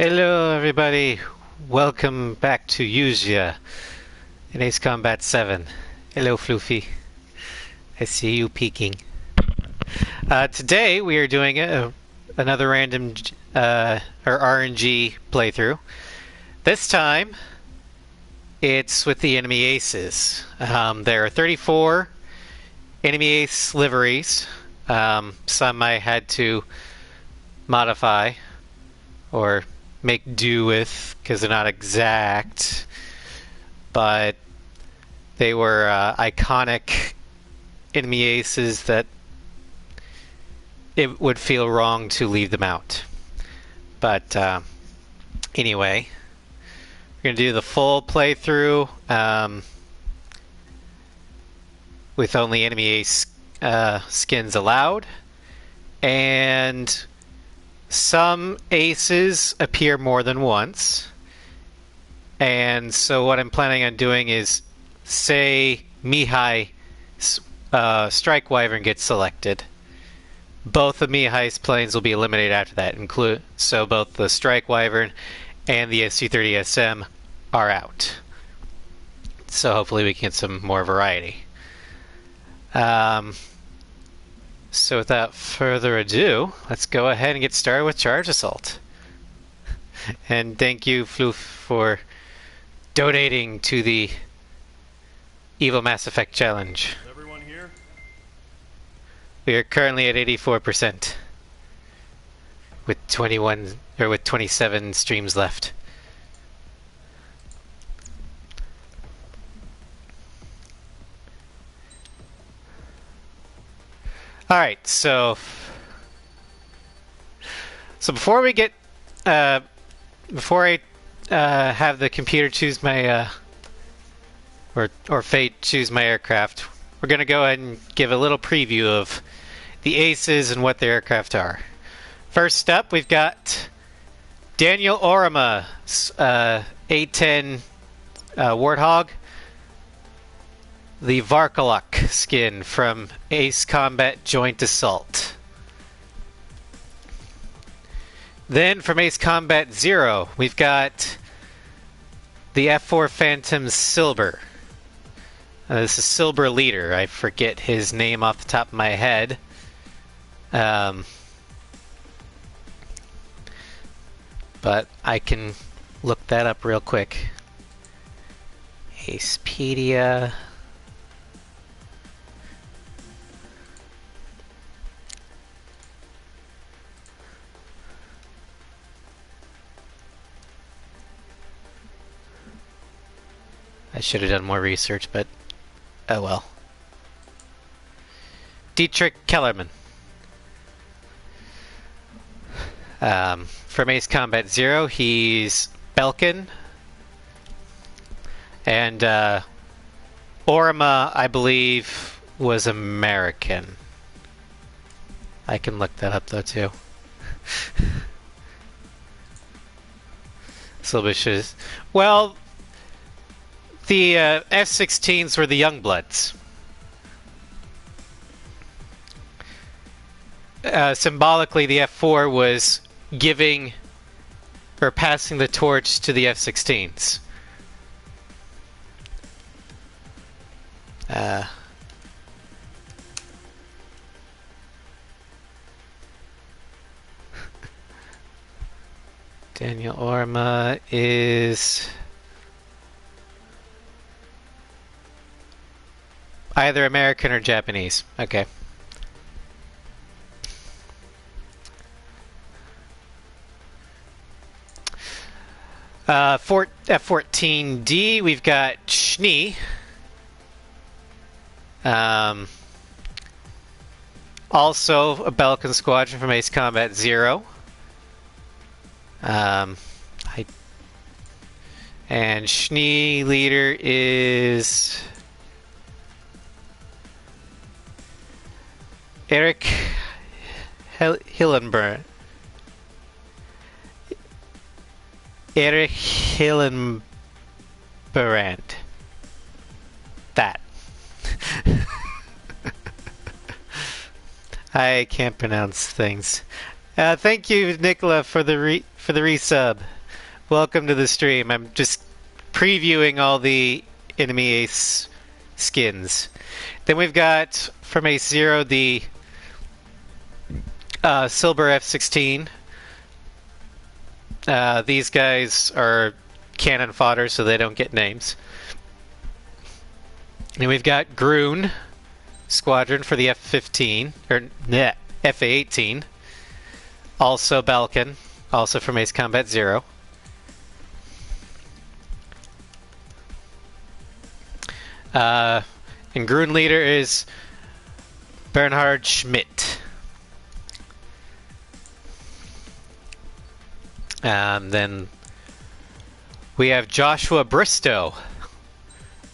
Hello, everybody. Welcome back to Yuja in Ace Combat 7. Hello, Floofy. I see you peeking. Today we are doing another random or RNG playthrough. This time it's with the enemy aces. There are 34 enemy ace liveries. Some I had to modify or make do with because they're not exact, but they were iconic enemy aces that it would feel wrong to leave them out. But anyway, we're going to do the full playthrough with only enemy ace skins allowed, and some aces appear more than once. And so what I'm planning on doing is, say Mihai Strike Wyvern gets selected, both of Mihai's planes will be eliminated after that. So both the Strike Wyvern and the SU-30SM are out. So hopefully we can get some more variety. So without further ado, let's go ahead and get started with Charge Assault. And thank you, Floof, for donating to the Evil Mass Effect Challenge. Is everyone here? We are currently at 84%, with 27 streams left. All right, so before we get before I have the computer choose my or Fate choose my aircraft, we're going to go ahead and give a little preview of the aces and what their aircraft are. First up, we've got Daniel Orama, A10 Warthog, the Varkalok skin from Ace Combat Joint Assault. Then from Ace Combat Zero, we've got the F4 Phantom Silber. This is Silber Leader. I forget his name off the top of my head. But I can look that up real quick. Acepedia. I should have done more research, but oh well. Dietrich Kellerman. From Ace Combat Zero, he's Belkin. And Orama, I believe, was American. I can look that up though too. Silvicious. Well, the F-16s were the Youngbloods. Symbolically, the F-4 was giving or passing the torch to the F-16s. Daniel Orama is either American or Japanese. Okay. F-14D, we've got Schnee. Also a Belkin squadron from Ace Combat Zero. And Schnee leader is Eric Hillenbrand. Erich Hillenbrand. That. I can't pronounce things. Thank you, Nicola, for for the resub. Welcome to the stream. I'm just previewing all the enemy ace skins. Then we've got from Ace Zero the Silver F-16. These guys are cannon fodder, so they don't get names. And we've got Groon Squadron for the F-15, or F-18. Also Balkan, also from Ace Combat Zero. And Groon leader is Bernhard Schmidt. Then we have Joshua Bristow,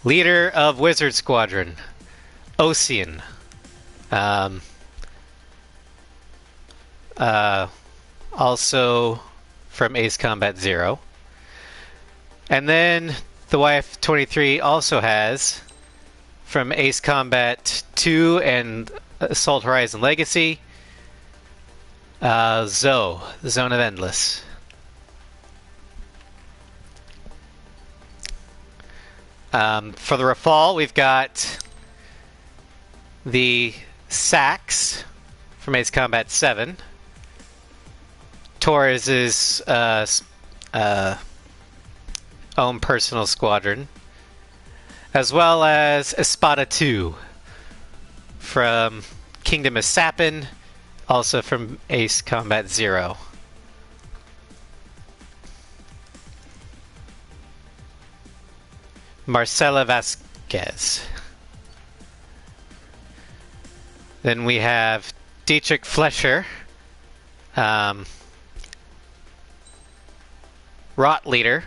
leader of Wizard Squadron, Ocean. Also from Ace Combat Zero. And then the YF-23 also has from Ace Combat 2 and Assault Horizon Legacy, Zoe, the Zone of Endless. For the Rafale, we've got the Sax from Ace Combat 7, Torres' own personal squadron, as well as Espada 2 from Kingdom of Sapin, also from Ace Combat Zero. Marcela Vasquez. Then we have Dietrich Flescher, Rot leader,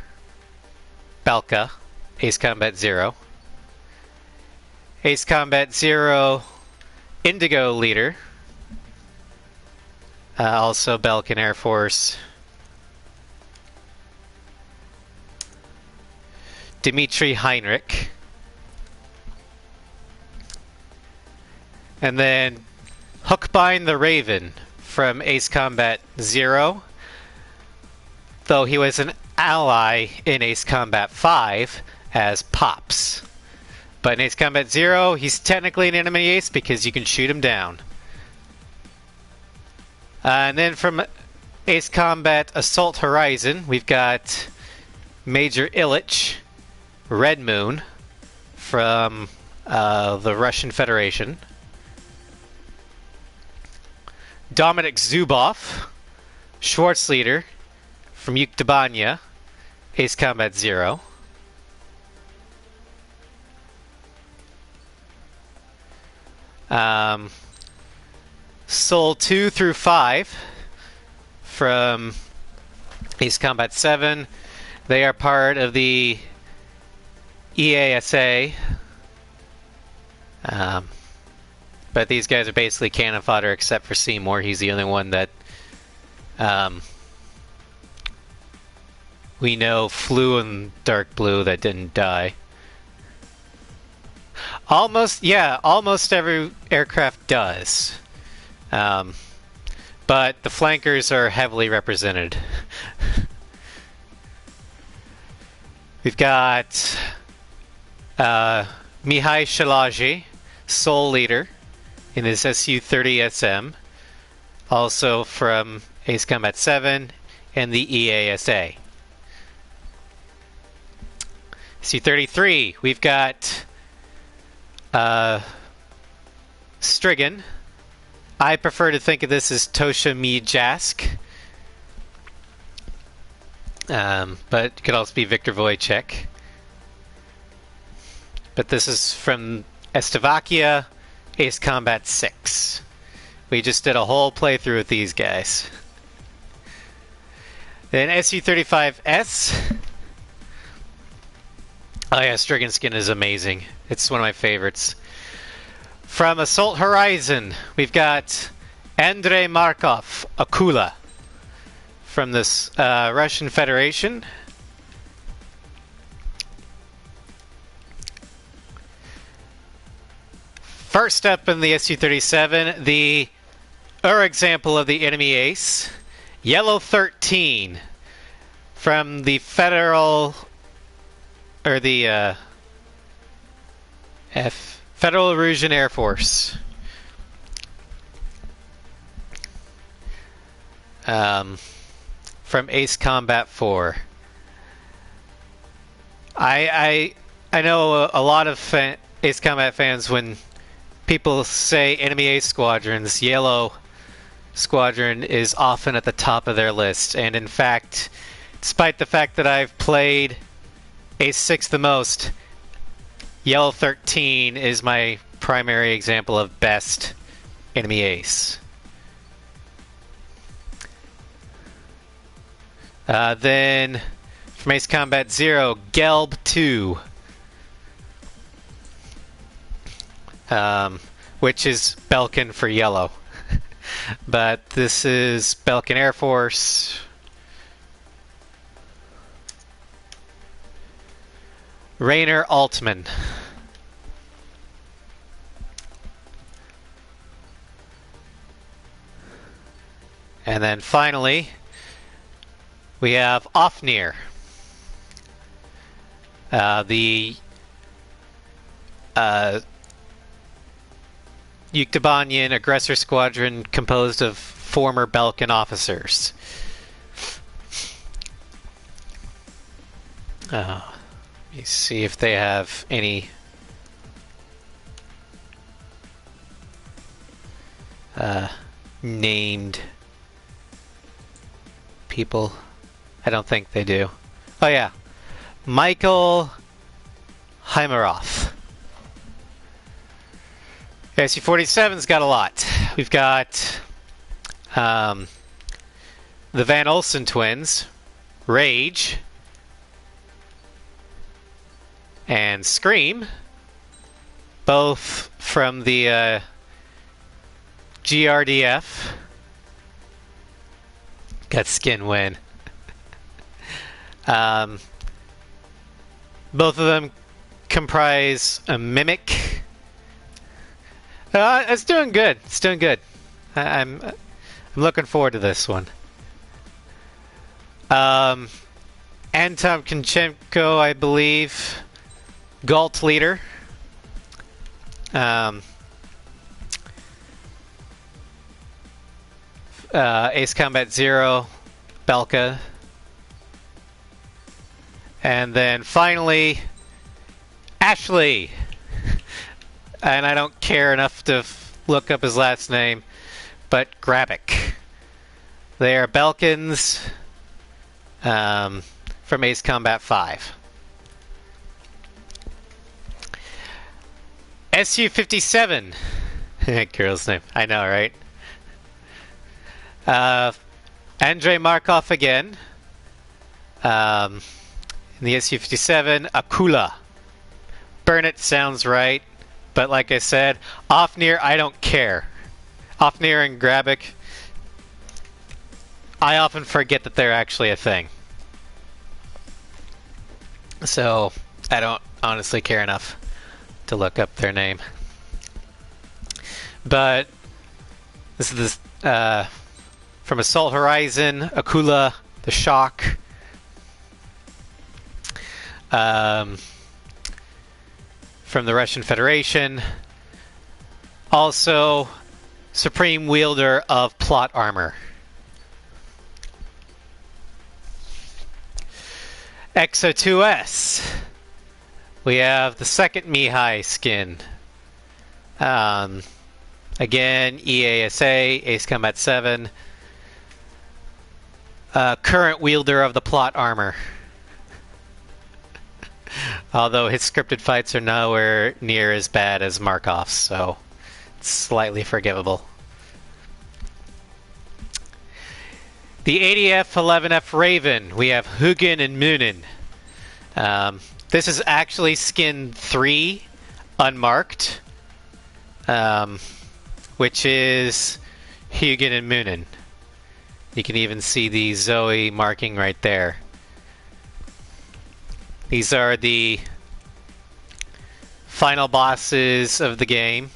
Belka, Ace Combat Zero. Ace Combat Zero, Indigo leader, also Belkan Air Force. Dmitry Heinrich. And then Hookbind the Raven from Ace Combat Zero. Though he was an ally in Ace Combat 5 as Pops. But in Ace Combat Zero, he's technically an enemy ace because you can shoot him down. And then from Ace Combat Assault Horizon, we've got Major Illich, Red Moon, from the Russian Federation. Dominic Zubov, Schwarzleader, from Yuktabanya, Ace Combat Zero. Soul 2 through 5 from Ace Combat 7. They are part of the EASA. But these guys are basically cannon fodder except for Seymour. He's the only one that we know flew in dark blue that didn't die. Almost every aircraft does. But the flankers are heavily represented. We've got Mihai Shalaji, Soul Leader, in his Su-30SM, also from Ace Combat 7 and the EASA. Su-33, we've got Strigan. I prefer to think of this as Tosha Mijask. But it could also be Viktor Wojcik. But this is from Estevakia, Ace Combat 6. We just did a whole playthrough with these guys. Then Su-35S. Oh yeah, Strigan skin is amazing. It's one of my favorites. From Assault Horizon, we've got Andrei Markov, Akula, from this Russian Federation. First up in the Su-37, the example of the enemy ace, Yellow 13, from the Federal, or the Federal Erusian Air Force. From Ace Combat 4. I know a lot of Ace Combat fans, when people say enemy ace squadrons, Yellow Squadron is often at the top of their list. And in fact, despite the fact that I've played Ace 6 the most, Yellow 13 is my primary example of best enemy ace. Then from Ace Combat 0, Gelb 2. Which is Belkin for yellow. But this is Belkin Air Force. Rainer Altman. And then finally, we have Ofnir. The Yuktobanian aggressor squadron composed of former Belkin officers. Let me see if they have any named people. I don't think they do. Oh yeah, Michael Heimeroth. SU-47's got a lot. We've got the Van Olsen twins, Rage, and Scream, both from the GRDF. Got skin win. Both of them comprise a Mimic. It's doing good. It's doing good. I'm looking forward to this one. Anton Konchenko, I believe, Galt leader. Ace Combat 0, Belka. And then finally, Ashley. And I don't care enough to look up his last name, but Grabik. They are Belkins from Ace Combat 5. SU-57. Girl's name. I know, right? Andrei Markov again. In the SU-57, Akula. Burnett sounds right. But like I said, Ofnir, I don't care. Ofnir and Grabik, I often forget that they're actually a thing. So I don't honestly care enough to look up their name. But this is from Assault Horizon, Akula, the Shock. From the Russian Federation. Also, Supreme Wielder of Plot Armor. Exo 2S. We have the second Mihai skin. Again, EASA, Ace Combat 7. Current Wielder of the Plot Armor. Although his scripted fights are nowhere near as bad as Markov's, so it's slightly forgivable. The ADF 11F Raven, we have Hugin and Munin. This is actually skin 3, unmarked, which is Hugin and Munin. You can even see the Zoe marking right there. These are the final bosses of the game.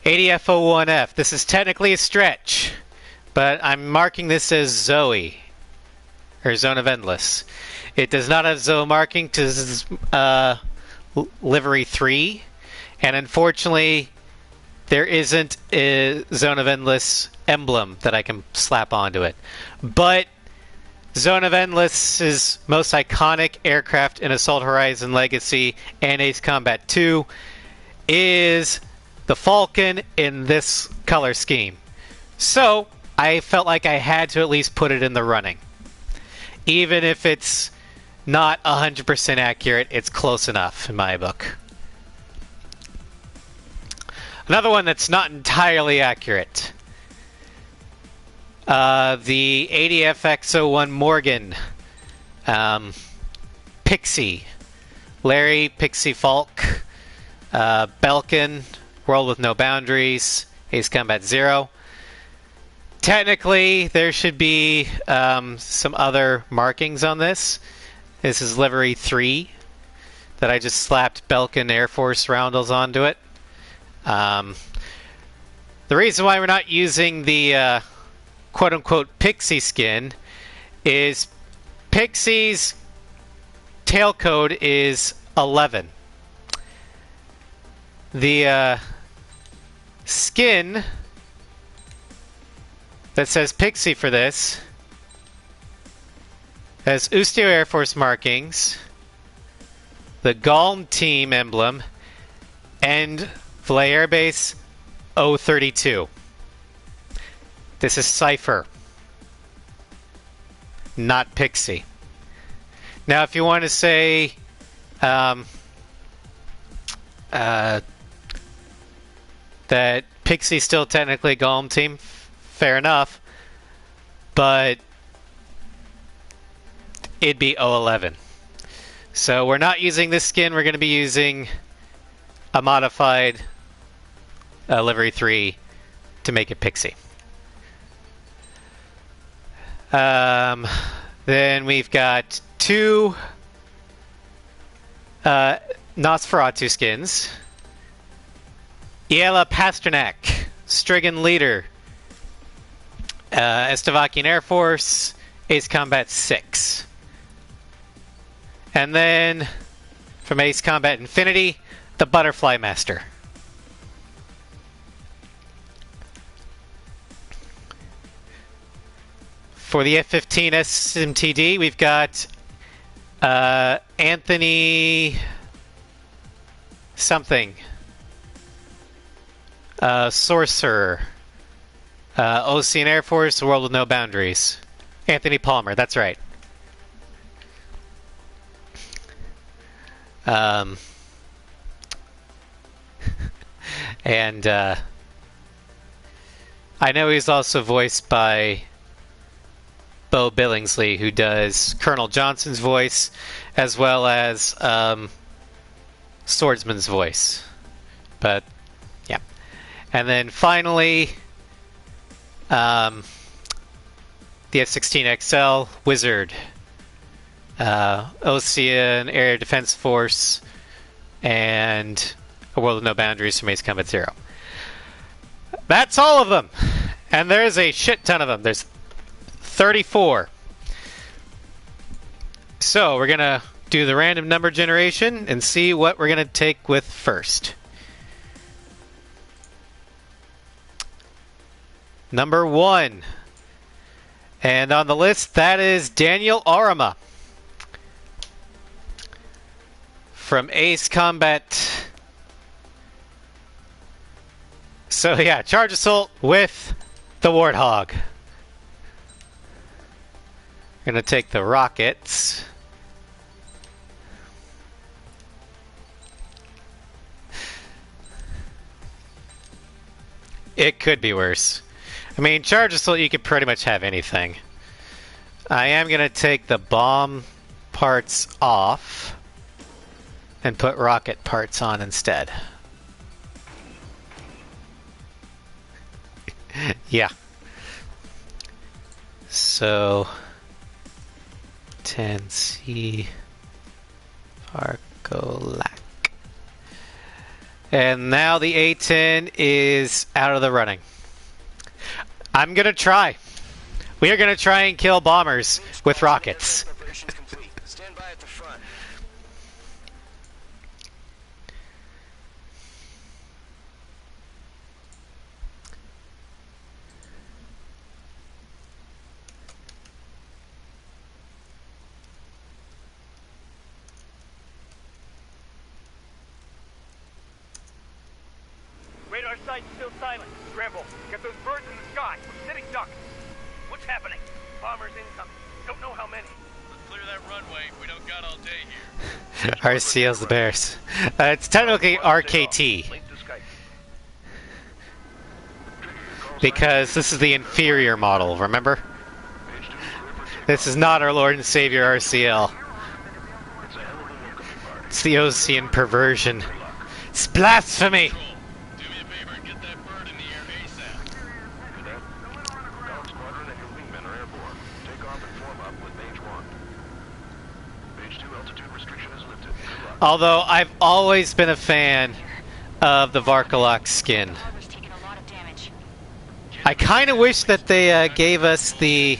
ADF-01F. This is technically a stretch, but I'm marking this as Zoe, or Zone of Endless. It does not have Zoe marking to Livery 3, and unfortunately, there isn't a Zone of Endless emblem that I can slap onto it. But Zone of Endless's most iconic aircraft in Assault Horizon Legacy and Ace Combat 2 is the Falcon in this color scheme. So I felt like I had to at least put it in the running. Even if it's not 100% accurate, it's close enough in my book. Another one that's not entirely accurate. The ADFX-01 Morgan. Pixie. Larry, Pixie Falk. Belkin, World with No Boundaries. Ace Combat 0. Technically, there should be some other markings on this. This is Livery 3 that I just slapped Belkin Air Force roundels onto it. The reason why we're not using the quote-unquote Pixie skin is Pixie's tail code is 11. The skin that says Pixie for this has Ustio Air Force markings, the Galm team emblem, and Filet Air Base 032. This is Cypher, not Pixie. Now, if you want to say that Pixie's still technically Galm team, fair enough, but it'd be 011. So we're not using this skin. We're going to be using a modified Livery 3 to make it Pixie. Then we've got two Nosferatu skins. Iela Pasternak, Strigan Leader, Estevakian Air Force, Ace Combat 6. And then, from Ace Combat Infinity, the Butterfly Master. For the F-15 SMTD, we've got Anthony something. Sorcerer. Ocean Air Force, World with No Boundaries. Anthony Palmer, that's right. And I know he's also voiced by Bo Billingsley, who does Colonel Johnson's voice, as well as Swordsman's voice. But, yeah. And then finally, the F-16XL Wizard, Ocean Air Defense Force, and A World with No Boundaries from Ace Combat 0. That's all of them! And there's a shit ton of them. There's 34. So we're going to do the random number generation and see what we're going to take with first. Number 1. And on the list, that is Daniel Arama from Ace Combat. So yeah, Charge Assault with the Warthog. Gonna take the rockets. It could be worse. I mean, Charge Assault, you could pretty much have anything. I am gonna take the bomb parts off and put rocket parts on instead. Yeah. So 10C Fargolac. And now the A-10 is out of the running. I'm gonna try. We are going to try and kill bombers with rockets. Preparations complete. Stand by at the front. Radar site's still silent. Scramble. Get those birds in the sky. We're sitting ducks. What's happening? Bombers incoming. Don't know how many. Let's clear that runway. We don't got all day here. RCL's the Bears. It's technically RKT. Link to Skype. Because this is the inferior model, remember? This is not our Lord and Savior RCL. It's the Ocean perversion. It's blasphemy! Do me a favor and get that bird in the air ASAP. Dog squadron and your wingmen are airborne. Take off and form up with Mage 1. Mage 2 altitude restriction is lifted. Good luck. Although I've always been a fan of the Varkalok skin. Harbor's taken a lot of damage. I kind of wish that they gave us the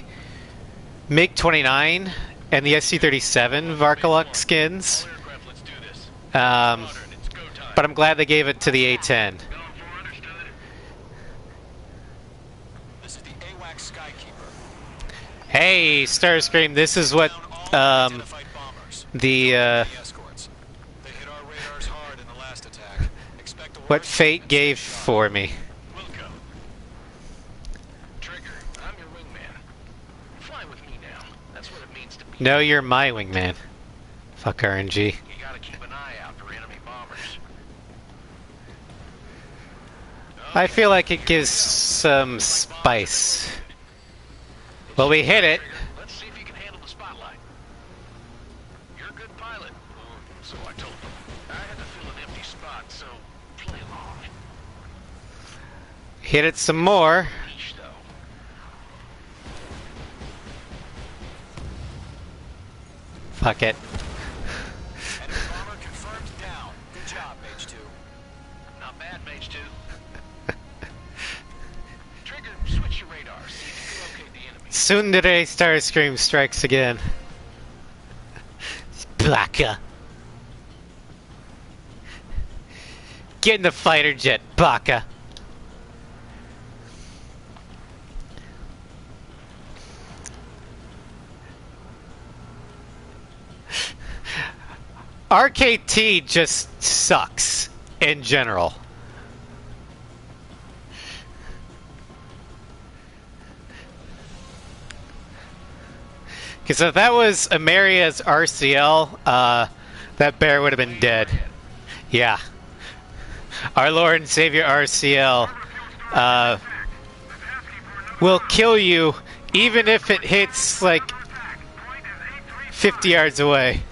MiG-29 and the SC-37 Varkalok skins. All aircraft, let's do this. Um, Squadron, it's go time. but I'm glad they gave it to the A-10. Going for understood. This is the AWACS Skykeeper. Hey, Starscream, this is what Identified bombers. the Escorts. They hit our radars hard in the last attack. Expect a what warning fate and gave stay sharp. for me. Wilco. Trigger, I'm your wingman. Fly with me now. That's what it means to be. No, you're my wingman. Fuck RNG. You gotta keep an eye out for enemy bombers. I feel like it gives some spice. Well, we hit it. Let's see if you can handle the spotlight. You're a good pilot. Well, so I told them. I had to fill an empty spot, so play along. Hit it some more. Leash, though. Fuck it. Enemy bomber confirmed down. Good job, Mage 2. Not bad, Mage 2. Trigger, switch your radar. See if you can locate the enemy. Tsundere Starscream strikes again. Baka. Get in the fighter jet, Baka. RKT just sucks in general. Because if that was Ameria's RCL, that bear would have been dead. Yeah. Our Lord and Savior RCL will kill you even if it hits like 50 yards away.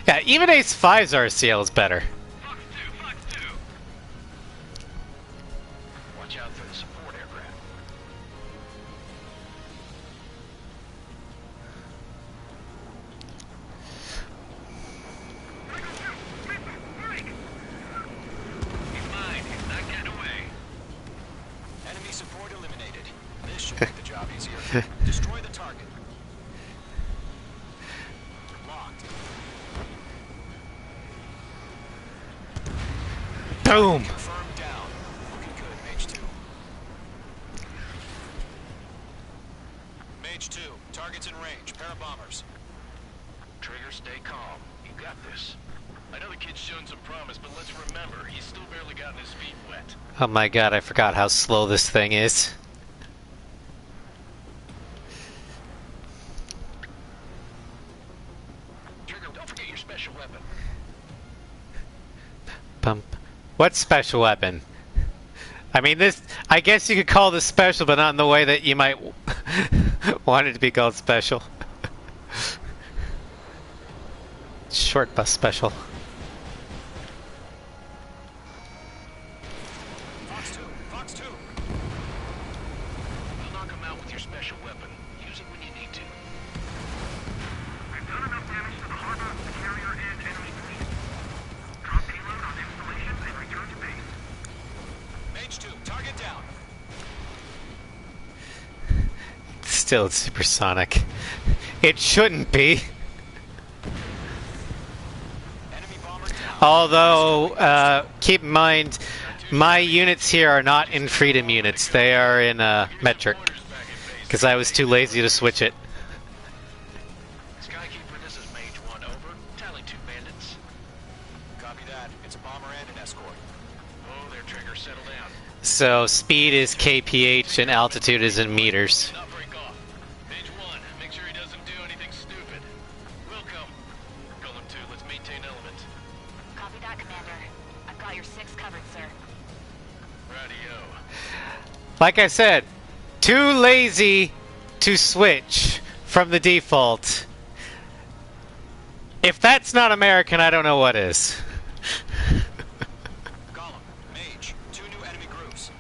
Yeah, even Ace 5's RCL is better. Watch out for the support aircraft. He's mine. He's not getting away. Enemy support eliminated. This should make the job easier. Destroy the target. Locked. Boom! Confirmed down. Looking good, Mage 2. Mage 2, targets in range. Parabombers. Trigger, stay calm. You got this. I know the kid's shown some promise, but let's remember, he's still barely gotten his feet wet. Oh my god, I forgot how slow this thing is. Trigger, don't forget your special weapon. Pump. What special weapon? I mean, this. I guess you could call this special, but not in the way that you might want it to be called special. Short bus special. Fox 2, Fox 2. We'll knock him out with your special weapon. Use it when you need to. We've done enough damage to the harbor, the carrier, and enemy fleet. Drop payload on installation and return to base. Mage 2, target down. still supersonic. It shouldn't be. Enemy bomber down. Although, keep in mind, my units here are not in Freedom units. They are in metric. Because I was too lazy to switch it. Skykeeper, this is Mage 1, over. Tally 2 bandits. Copy that. It's a bomber and an escort. Oh, their trigger, settle down. So speed is kph and altitude is in meters. Not break off. Mage 1, make sure he doesn't do anything stupid. Welcome. Golem 2, let's maintain element. Copy that, Commander. I've got your 6 covered, sir. Radio. Like I said, too lazy to switch from the default. If that's not American, I don't know what is. Golem, Mage, 2 new enemy groups.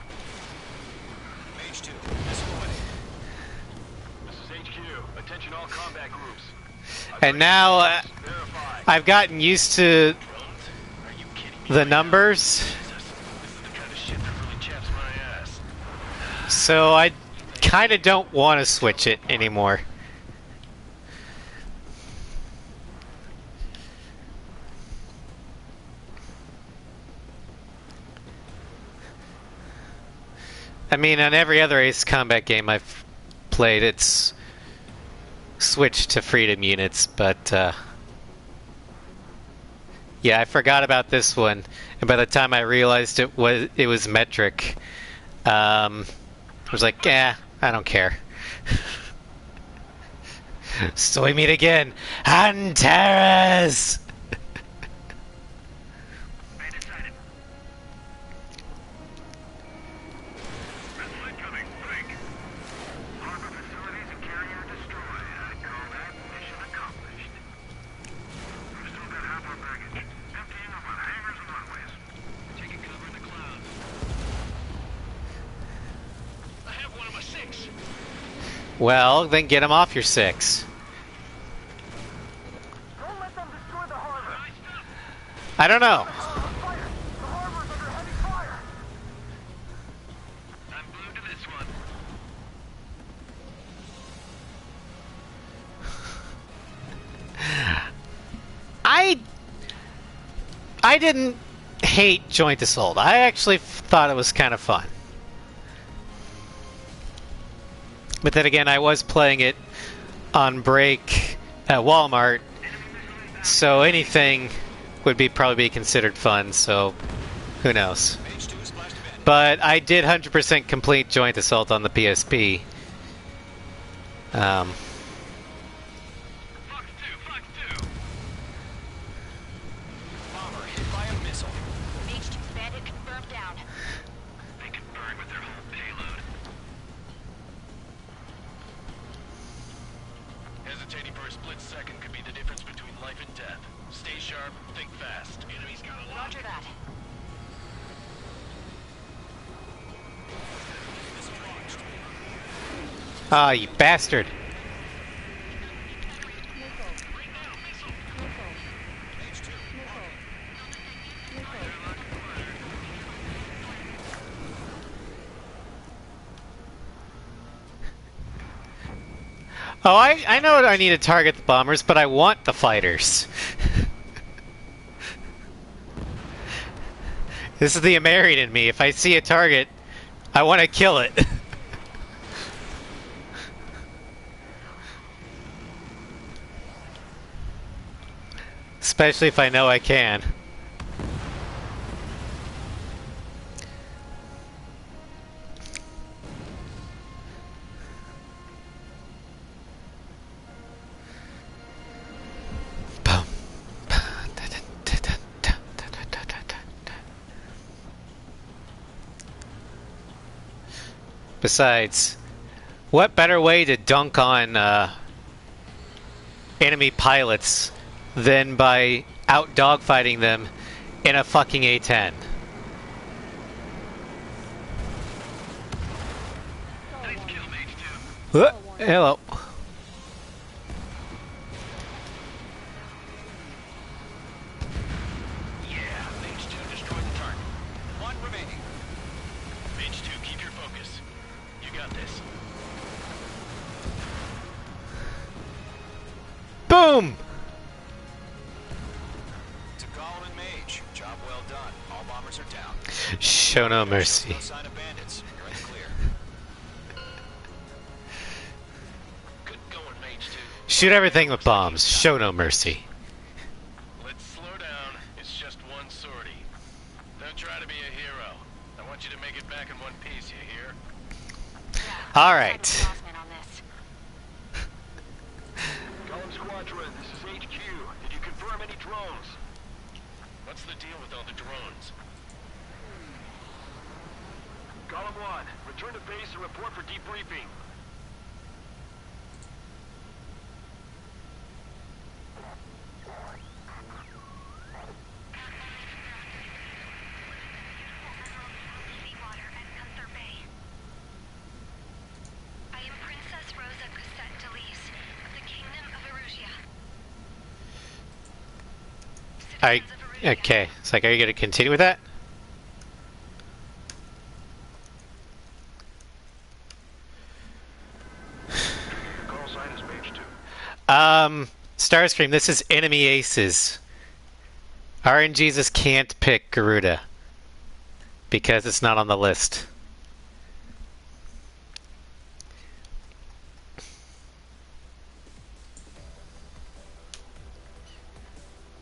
Mage 2, missile away. This is HQ. Attention all combat groups. And now Verify. I've gotten used to Drones? Are you kidding me? the numbers, Jesus. This is the kind of shit that really chaps my ass. so I kind of don't want to switch it anymore. I mean, on every other Ace Combat game I've played, it's switched to Freedom units, but yeah, I forgot about this one, and by the time I realized it was metric, I was like, I don't care. So we meet again, Antares. I have one of my 6. Well, then get him off your 6. Don't let them destroy the harbor. I don't know. Fire! The harbor's under heavy fire. I'm blue to this one. I didn't hate Joint Assault. I actually thought it was kind of fun. But then again, I was playing it on break at Walmart, so anything would probably be considered fun, so who knows. Mage 2 is splashed to bandit. But I did 100% complete Joint Assault on the PSP. Fox 2, Fox 2. Bomber hit by a missile. Mage 2's bandit confirmed down. They can burn with their whole payload. Hesitating for a split second could be the difference between life and death. Stay sharp, think fast. Enemy's got a lock. Roger that. Missile launched. Ah, you bastard. Mage 2. Oh, I know I need to target the bombers, but I want the fighters. This is the American in me. If I see a target, I want to kill it. Especially if I know I can. Besides, what better way to dunk on enemy pilots than by out dogfighting them in a fucking A-10? Nice kill, Mage 2. Hello. Yeah, Mage 2 destroyed the target. 1 remaining. Mage 2, keep your focus. You got this. Boom! To Gollum and Mage, job well done. All bombers are down. Show no mercy. No sign of bandits. You're in the clear. Good going, Mage 2. Shoot everything with bombs. Show no mercy. Let's slow down. It's just one sortie. Don't try to be a hero. I want you to make it back in one piece, you hear? All right. Crossman on this. Golem Squadron, this is HQ. Did you confirm any drones? What's the deal with all the drones? Golem 1, return to base and report for debriefing. Seawater at Gunther Bay. I am Princess Rosa Cassette Delise of the Kingdom of Erusia. Citizens of Erusia, Okay. It's like, are you going to continue with that? Your call sign is Mage 2. Starscream, this is enemy aces. RNGesus can't pick Garuda because it's not on the list.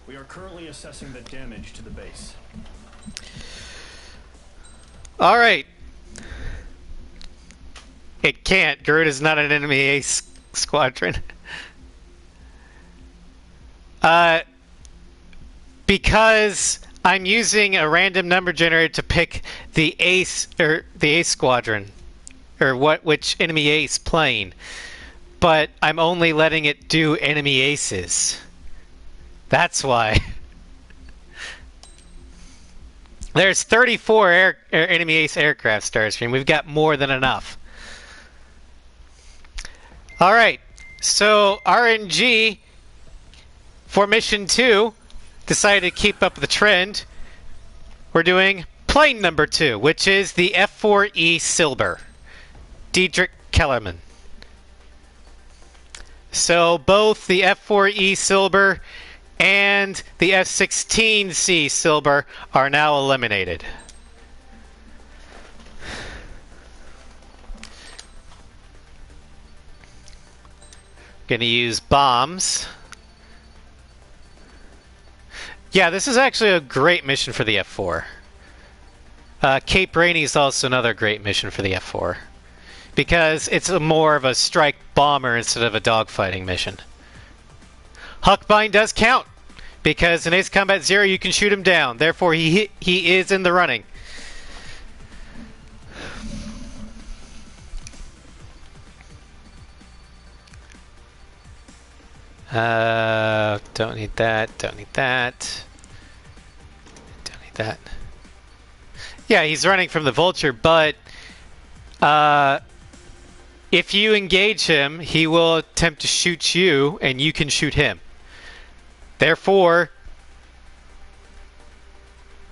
We are currently assessing the damage to the base. All right. It can't. Garuda's not an enemy ace squadron. Because I'm using a random number generator to pick the ace or the ace squadron, or which enemy ace plane, but I'm only letting it do enemy aces. That's why. There's 34 enemy ace aircraft, Starscream. We've got more than enough. All right. So RNG for mission 2 decided to keep up the trend. We're doing plane number 2, which is the F4E Silber. Diedrich Kellerman. So both the F4E Silber and the F-16C Silber are now eliminated. Gonna use bombs. Yeah, this is actually a great mission for the F4. Cape Rainy is also another great mission for the F4. Because it's more of a strike bomber instead of a dogfighting mission. Huckbind does count, because in Ace Combat 0 you can shoot him down. Therefore, he is in the running. Don't need that. Don't need that. Don't need that. Yeah, he's running from the Vulture, but if you engage him, he will attempt to shoot you, and you can shoot him. Therefore,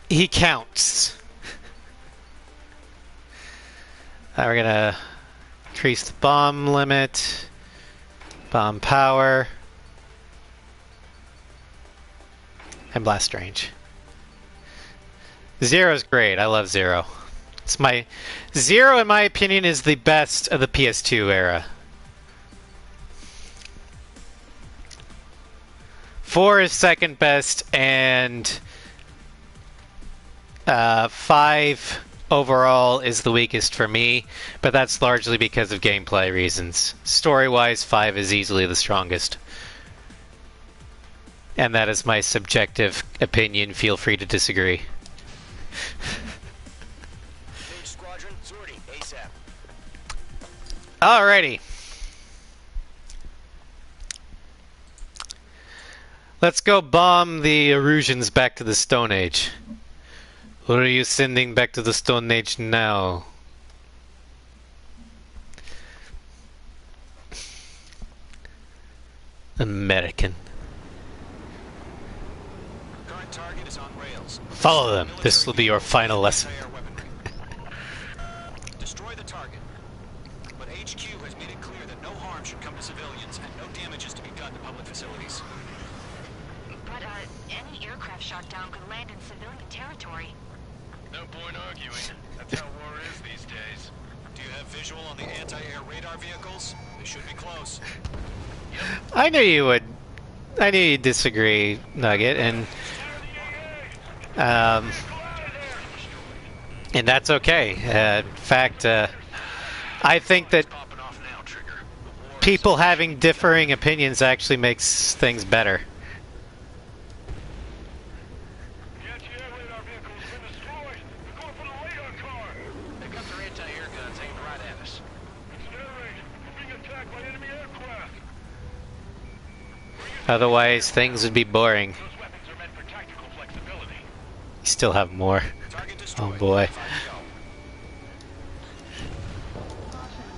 he counts. We're gonna increase the bomb limit, bomb power, and blast range. Zero's great. I love Zero. It's my Zero, in my opinion, is the best of the PS2 era. 4 is second best, and 5 overall is the weakest for me, but that's largely because of gameplay reasons. Story-wise, 5 is easily the strongest. And that is my subjective opinion. Feel free to disagree. Mage Squadron, sortie, ASAP. Alrighty. Let's go bomb the Erusians back to the Stone Age. What are you sending back to the Stone Age now? American. Current target is on rails. Follow them. This will be your final lesson. Destroy the target. but HQ has made it clear that no harm should come to civilians and no damage is to be done to public facilities. But, any aircraft shot down could land in civilian territory. No point arguing. That's how war is these days. Do you have visual on the anti-air radar vehicles? They should be close. I knew you would. I knew you'd disagree, Nugget, and that's okay. In fact, I think that Popping off now, Trigger. The war people having differing opinions actually makes things better. The anti-air radar vehicle has been destroyed. They're going for the radar car. They got their anti-air guns aimed right at us. It's their rate. We're being attacked by enemy aircraft. Otherwise, things would be boring. Those weapons are meant for tactical flexibility. You still have more. Target destroyed. Oh boy. 5 to go.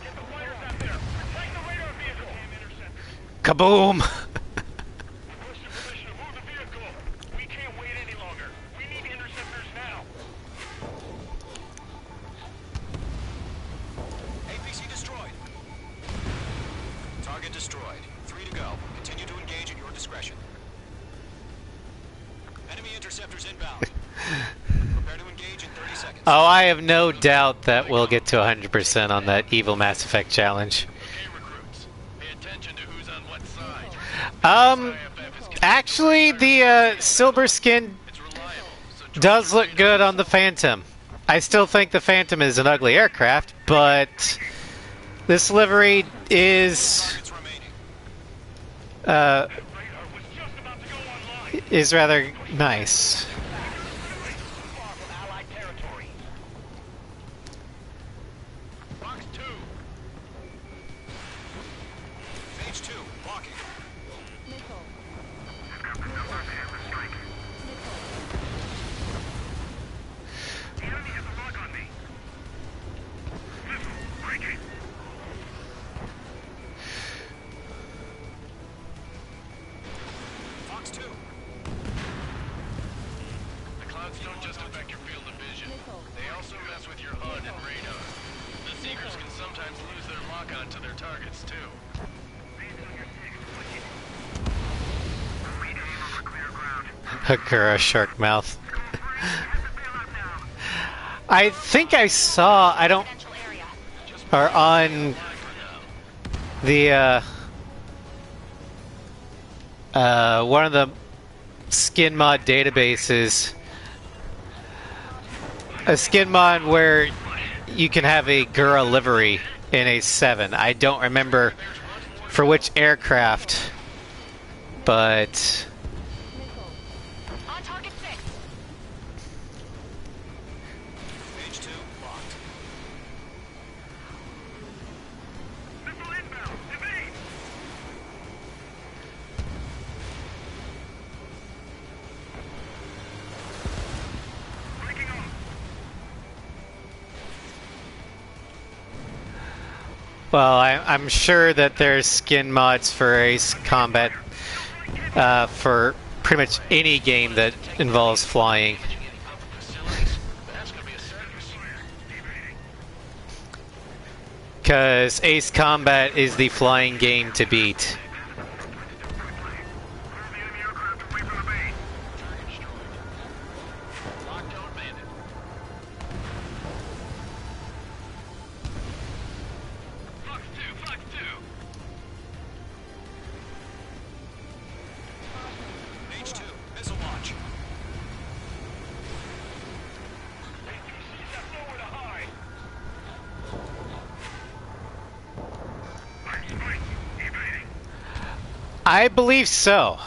Get the fighters out there. Attack the radar vehicle. Interceptors. Kaboom! Requesting permission to move the vehicle. We can't wait any longer. We need interceptors now. APC destroyed. Target destroyed. 3 to go. Continue to engage at your discretion. Enemy interceptors inbound. Prepare to engage in 30 seconds. Oh, I have no doubt that we'll get to 100% on that evil Mass Effect challenge. Okay, recruits. Pay attention to who's on what side. IFF is Actually, the silver skin it's reliable, so does look good on the Phantom. I still think the Phantom is an ugly aircraft, but this livery is Targets remaining. Radar was just about to go online. is rather nice. Far from Allied territory. Box 2. Phase 2. Blocking. The enemy has a lock on me. Missile, breaking. Fox 2. The clouds don't just affect your field of vision. They also mess with your HUD and radar. The Seekers can sometimes lose their lock-on to their targets, too. Hakura shark mouth. I think I saw. I don't. Potential area. Or on the one of the skin mod databases, a skin mod where you can have a Gura livery in a 7. I don't remember for which aircraft, but On target 6. Phase 2. Locked. Missile inbound. Evade. Breaking off. well, I'm sure that there's skin mods for Ace Combat for pretty much any game that involves flying. That's gonna be a circus. Because Ace Combat is the flying game to beat. Clear the enemy aircraft away from the base. Lockdown bandit. Fox 2, Fox 2. Phase 2. Missile launch. APC's have nowhere to hide. I'm spiked. Evading. I believe so.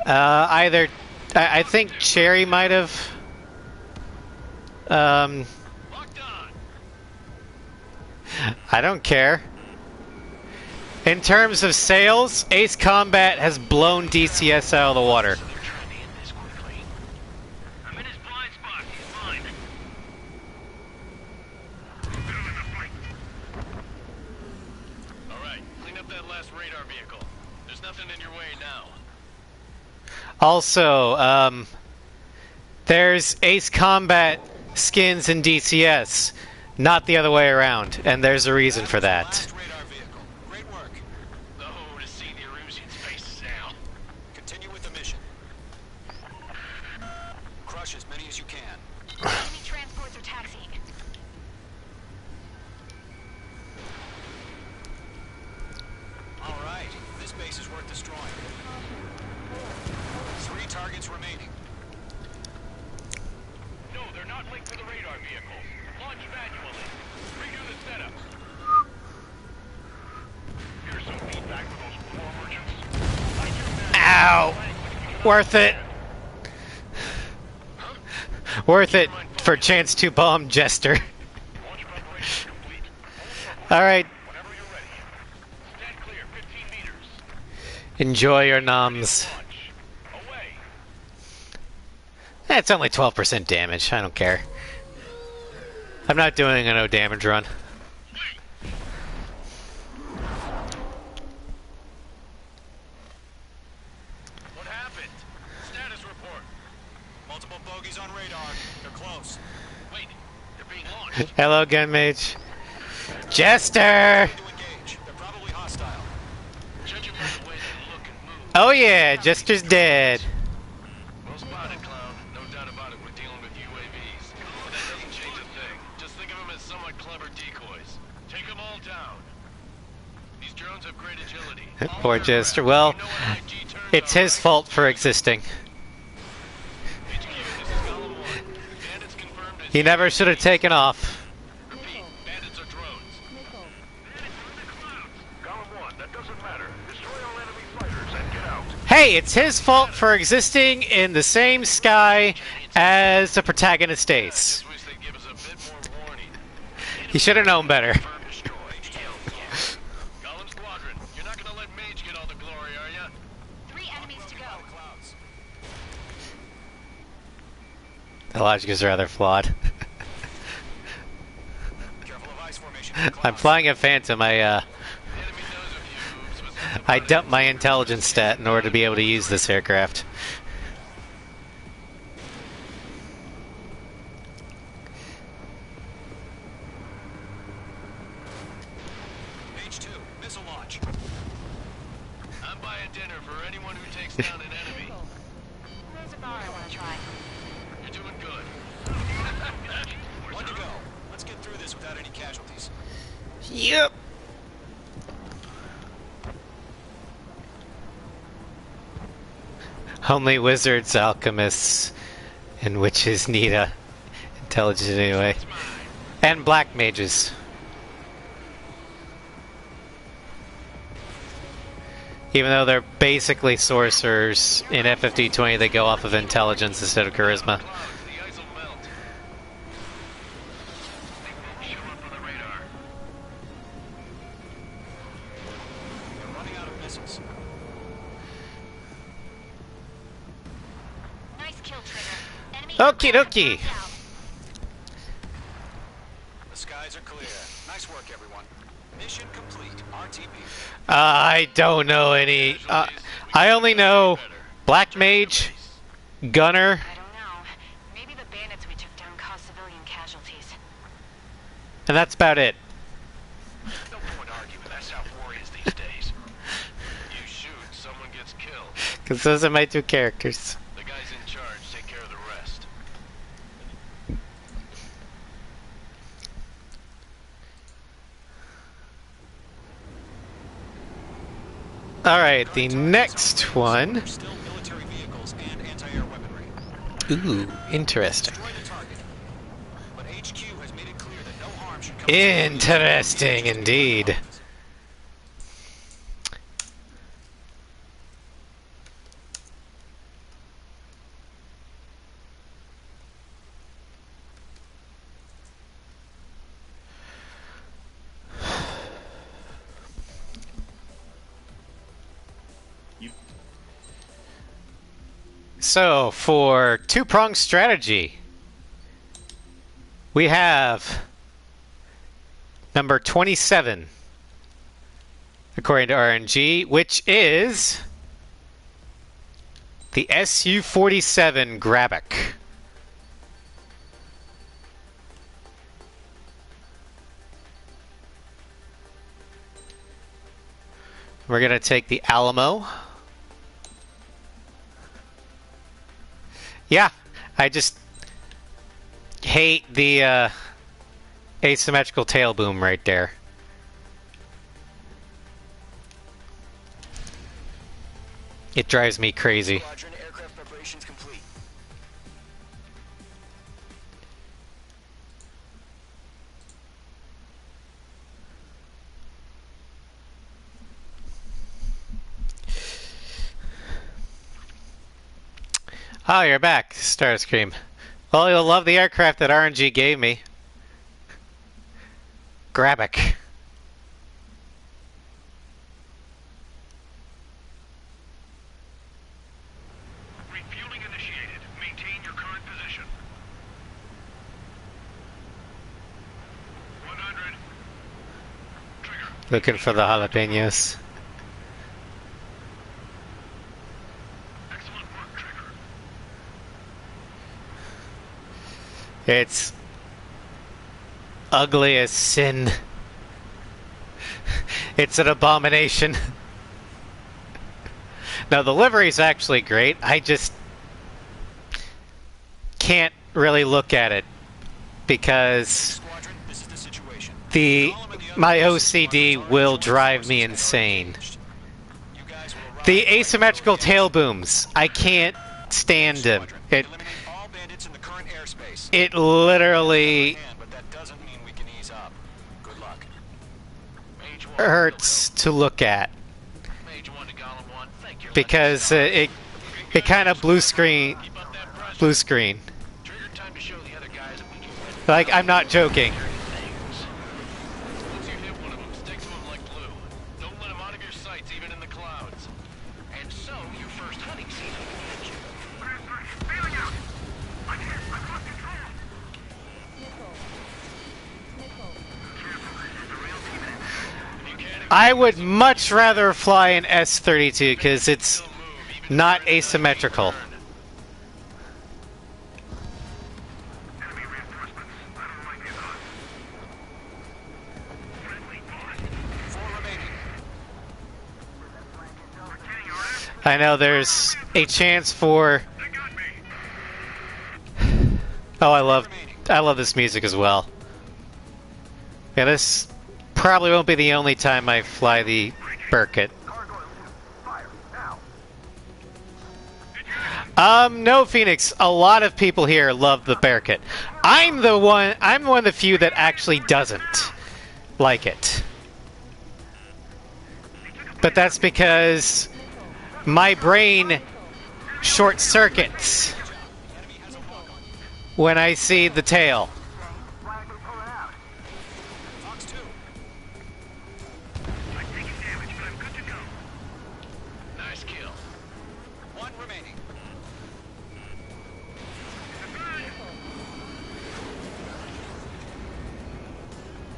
Either I think Cherry might have. Locked on. I don't care. In terms of sales, Ace Combat has blown DCS out of the water. They're trying to end this quickly. I'm in his blind spot. He's mine. All right, clean up that last radar vehicle. There's nothing in your way now. Also, there's Ace Combat skins in DCS. not the other way around, and there's a reason for that. Last radar vehicle. Great work. Oh, to see the Erusians' faces now. Continue with the mission. Crush as many as you can. Enemy transports are taxiing. All right. This base is worth destroying. 3 targets remaining. No, they're not linked to the radar vehicles. Launch manually. Redo the setup. Here's some feedback for those floor merchants. Ow! Worth it. Worth it for chance to bomb Jester. Launch preparation complete. Alright, Whenever you're ready. Stand clear, 15 meters. enjoy your noms. Launch. Away. That's only 12% damage, I don't care. I'm not doing a no damage run. What happened? Status report. Multiple bogeys on radar. They're close. Wait, they're being launched. Hello, gun mage. Jester! To engage. They're probably hostile. Judging by the way they look and move. Oh yeah, Jester's dead. Well spotted, clown. No doubt about it, we're dealing with UAVs. But that doesn't change a thing. Just think of them as somewhat clever decoys. Take them all down. These drones have great agility. Poor Jester. Well, You know what IG turns it's are, his right? fault for existing. HQ, this is Golem 1. Bandits confirmed as He never should have taken off. Repeat, bandits are drones. Column 1, that doesn't matter. Destroy all enemy fighters and get out. Hey, it's his fault for existing in the same sky as the protagonist states. Just wish they'd give us a bit more warning. He should have known better. Destroy. Golem Squadron, you're not gonna let Mage get all the glory, are ya? 3 enemies to go. Clouds. The logic is rather flawed. Careful of ice formation. I'm flying a Phantom. The enemy knows of you, so it's I dumped my intelligence stat in order to be able to use this aircraft. H2. Missile launch. I'm buying dinner for anyone who takes down an enemy. There's a bar I want to try. You're doing good. 1 to go. Let's get through this without any casualties. Yep. Only wizards, alchemists, and witches need a intelligence anyway. And black mages. Even though they're basically sorcerers, in FFD20 they go off of intelligence instead of charisma. Clouds, the ice will melt. Show up on the radar. They're running out of missiles. Nice kill, Trigger. Enemy Okie aircraft dokie. knocked out. The skies are clear. Nice work, everyone. Mission complete. RTB. I don't know any. I only know Black Mage, Gunner, I don't know. Maybe the bandits we took down caused civilian casualties. and that's about it. No point arguing, that's how war is these days. You shoot, someone gets killed. Because those are my 2 characters. The guys in charge take care of the rest. Alright, the next one. Still military vehicles and anti-air weaponry. Ooh, interesting. Destroy the target. But HQ has made it clear that no harm should come. Interesting indeed. You So, for 2-pronged strategy, we have number 27, according to RNG, which is the Su-47 Grabec. We're gonna take the Alamo. Yeah, I just hate the asymmetrical tail boom right there. It drives me crazy. Squadron, aircraft preparations complete. Oh, you're back, Starscream. Well, you'll love the aircraft that RNG gave me. Grabic. Refueling initiated. Maintain your current position. 100. Trigger. Looking for the jalapenos. Excellent work, Trigger. It's ugly as sin. It's an abomination. No, the livery's actually great. I just can't really look at it because Squadron, this is the situation. my OCD will drive me insane. You guys will arrive The right asymmetrical below tail booms, I can't stand them. Squadron. It Eliminate all bandits in the current airspace. it literally But that doesn't mean we can ease up. Good luck. Mage 1. hurts to look at Mage 1 to Golem 1. Thank you. because it kind of blue screen. Keep up that pressure. Blue screen. Trigger time to show the other guys that we can win. Like, I'm not joking. Things. Once you hit one of them, stick to them like glue. Don't let them out of your sights, even in the clouds. And so, your first hunting season begins. Failing out. I'm hit. I've lost control. You can't I would much rather fly an S-32 because it's move, even not asymmetrical. Enemy reinforcements. I don't like these odds. Friendly boss. 4 remaining. Getting your ass. I know there's a chance for. They got me. Oh, I love this music as well. Yeah, this probably won't be the only time I fly the Burkett. Cargo fire. Now. No, Phoenix. A lot of people here love the Burkett. I'm one of the few that actually doesn't like it. But that's because my brain short circuits when I see the tail. Fox 2. I'm taking damage, but I'm good to go. Nice kill. 1 remaining.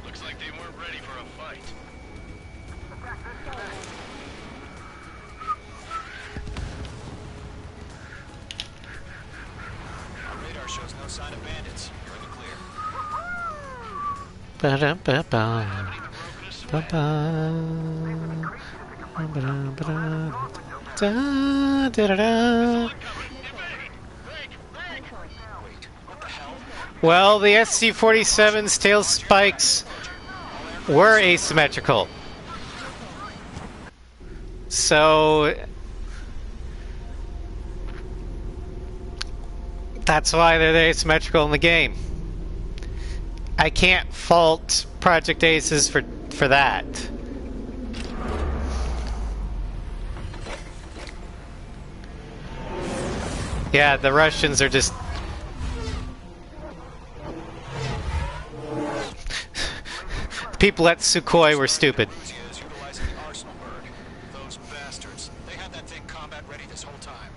Looks like they weren't ready for a fight. Our radar shows no sign of bandits. You're in the clear. Ba-dum-ba-bum. Haven't even broken a sweat. Ba-bum. Ba-dum-ba-dum. Da-da-da-da. Wait, what the hell? Well, the SC-47's tail spikes were asymmetrical. So that's why they're asymmetrical in the game. I can't fault Project Aces for that. Yeah, the Russians are just people at Sukhoi were stupid. Russia is utilizing the Arsenal bird. Those bastards. They had that thing combat ready this whole time.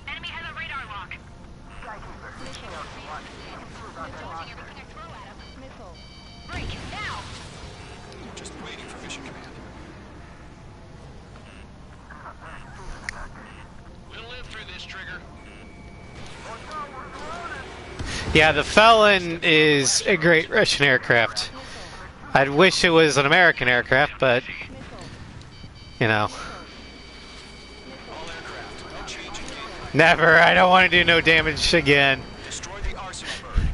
Enemy has a radar lock. Break, now! Just waiting for mission command. We'll live through this, Trigger. Yeah, the Felon is a great Russian aircraft. I'd wish it was an American aircraft, but you know. All aircraft, no change in game plan. Never. I don't want to do no damage again. Destroy the arsenal bird.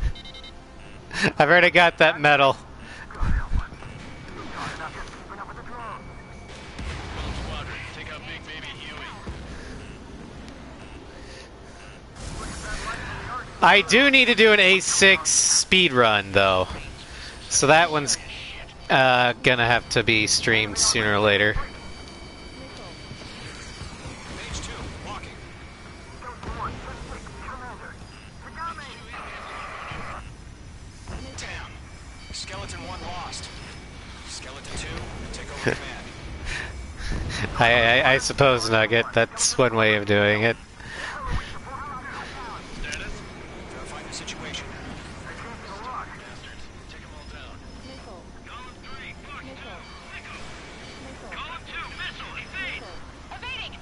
I've already got that medal. Squadron, take out Big Baby Huey. I do need to do an A6 speed run though, so that one's gonna have to be streamed sooner or later. Page 2, walking. Damn. Skeleton 1 lost. Skeleton 2, take over command. I suppose, Nugget, that's one way of doing it. Status? Verify the situation. Bastards. Take them all down. Column 3, Fox 2. Column 2, missile, evade! Evading!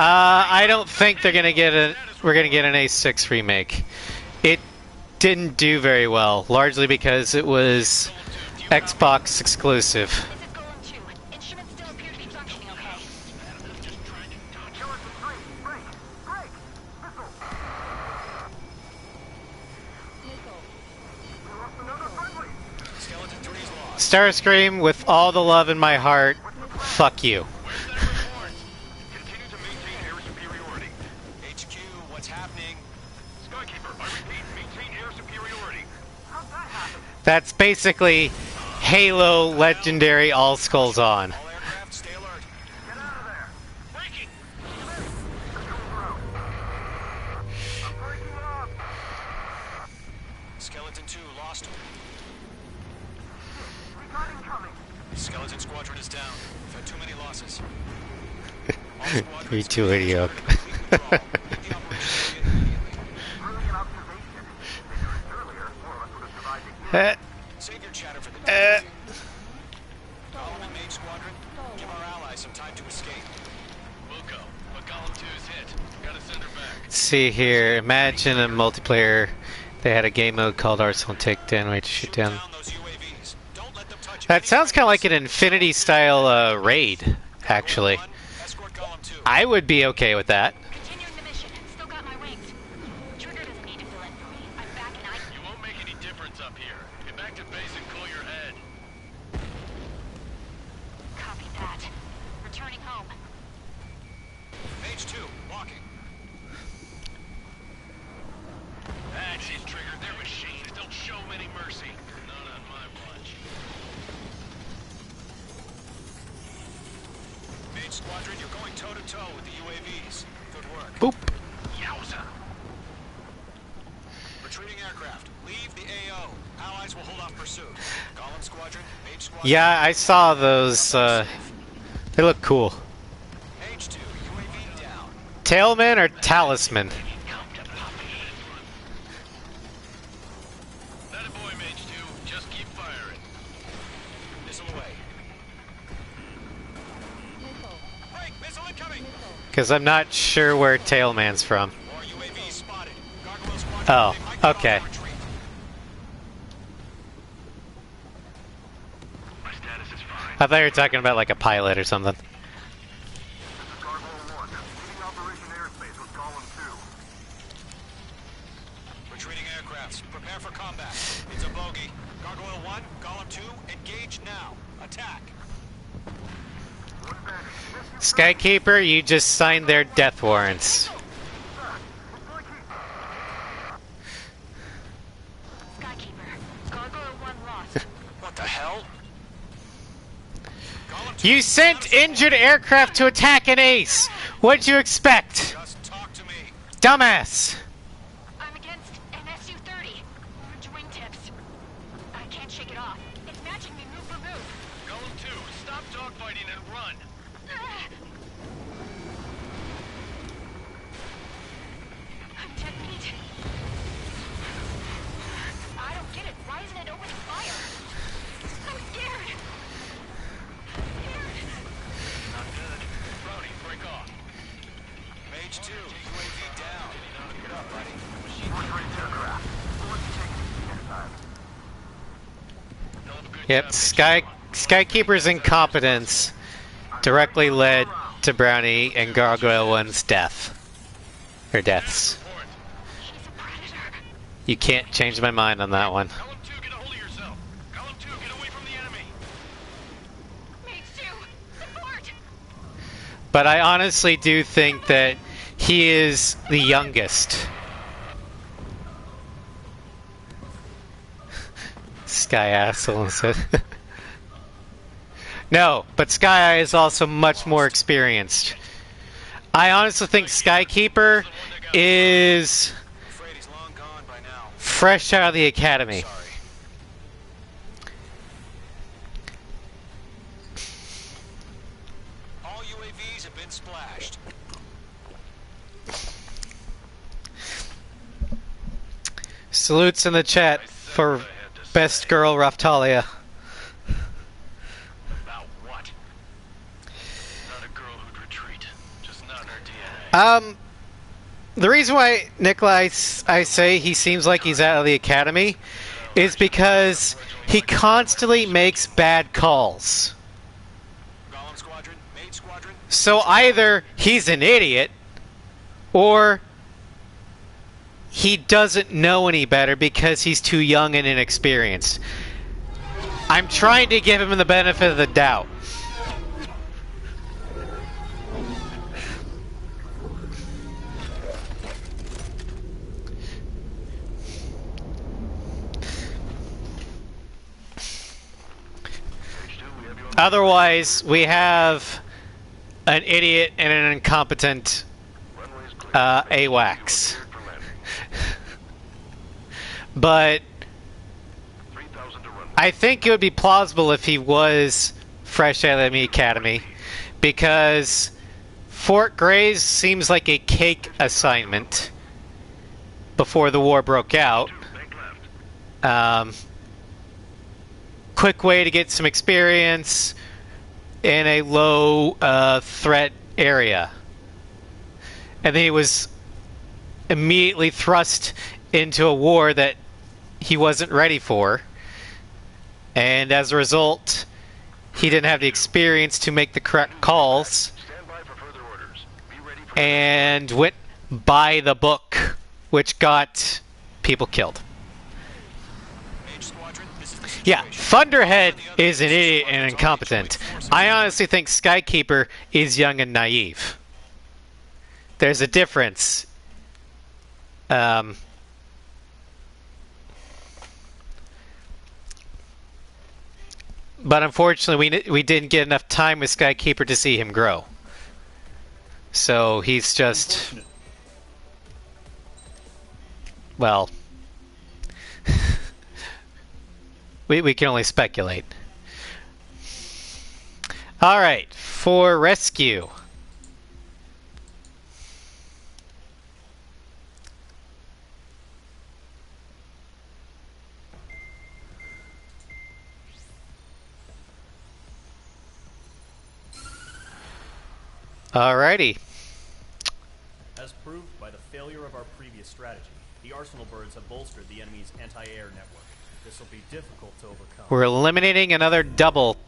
I don't think they're gonna get a. We're gonna get an A6 remake. It didn't do very well, largely because it was Xbox exclusive. This is Golem 2. Instruments still appear to be functioning okay. Skeleton 3 is lost. Starscream, with all the love in my heart, fuck you. Continue to maintain air superiority. HQ, what's happening? Skykeeper, I repeat, maintain air superiority. That's basically Halo Legendary All Skulls on. All aircraft, stay alert. Get out of there. Breaking. Skeleton 2 lost. Skeleton Squadron is down. We've had too many losses. All squadrons, You too, idiot. complete withdrawal. Leave the operation area immediately. Save your chatter for the day. Golem and Mage Squadron, give our allies some time to escape. We'll go, but Column 2's hit. Gotta send her back. See here, imagine a multiplayer. They had a game mode called Arsenal Takedown, way to shoot down. those UAVs. Don't let them touch That any sounds kind of like an enemies. Infinity style raid, actually. One, escort Golem 2. I would be okay with that. Continuing the mission. Still got my wings. Trigger doesn't need to fill in for me. I'm back and You won't make any difference up here. Get back to base and cool your head. copy that. Returning home. Mage 2, walking. That's it, Trigger. They're machines. Don't show 'em any mercy. Not on my watch. Mage Squadron, you're going toe-to-toe with the UAVs. Good work. Boop. Yowza. Retreating aircraft. Leave the AO. Allies will hold off pursuit. Golem Squadron, Mage Squadron. Yeah, I saw those. They look cool. Mage 2, UAV down. Tailman or Talisman? That a boy, Mage 2. Just keep firing. Missile away. Break! Missile incoming! Because I'm not sure where Tailman's from. More UAVs spotted. Gargoyle Squadron. Oh, they might be okay. on retreat. My status is fine. I thought you were talking about like a pilot or something. This is Gargoyle 1. Leading Operation Airspace with Golem 2. Retreating aircrafts. Prepare for combat. It's a bogey. Gargoyle 1, Golem 2, engage now. Attack. Skykeeper, you just signed their death warrants. Skykeeper. Gargoyle 1 lost. What the hell? Golem 2, You sent injured aircraft to attack an ace. What'd you expect? just talk to me. Dumbass. I'm against an SU-30. Orange wingtips. I can't shake it off. It's matching me move for move. Golem 2, stop dogfighting and run. I'm dead meat. I don't get it. Why isn't it opening fire? I'm scared. Not good. Brody, break off. Mage 2, UAV down. Get up, buddy. Hell of a good Yep, job, Sky Mage 2. Skykeeper's incompetence directly led to Brownie and Gargoyle One's death. Or deaths. He's a predator. You can't change my mind on that one. Column 2, get a hold of yourself. Column 2, get away from the enemy. Mage 2, support! But I honestly do think that he is the youngest. Sky Asshole said. No, but Sky Eye is also much more experienced. I honestly think Skykeeper is I'm afraid he's long gone by now. fresh out of the academy. Sorry. All UAVs have been splashed. Salutes in the chat for best girl Raftalia. About what? Not a girl who'd retreat. Just not in her DNA. The reason why Nikolai, I say he seems like he's out of the academy is because he constantly makes bad calls. Golem Squadron, Mage Squadron. So either he's an idiot or he doesn't know any better because he's too young and inexperienced. I'm trying to give him the benefit of the doubt. Otherwise, we have an idiot and an incompetent AWACS. But I think it would be plausible if he was fresh out of the academy, because Fort Grays seems like a cake assignment before the war broke out. Quick way to get some experience in a low threat area. And then he was immediately thrust into a war that he wasn't ready for. And as a result, he didn't have the experience to make the correct calls. Stand by for further orders. Be ready for And went by the book, which got people killed. Mage Squadron, this is the Yeah, situation. Thunderhead is an idiot and incompetent. I honestly think Skykeeper is young and naive. There's a difference. But unfortunately, we didn't get enough time with Skykeeper to see him grow. So he's just, Unfortunate. well, we can only speculate. All right, for rescue. Alrighty. As proved by the failure of our previous strategy, the Arsenal birds have bolstered the enemy's anti-air network. This will be difficult to overcome. We're eliminating another double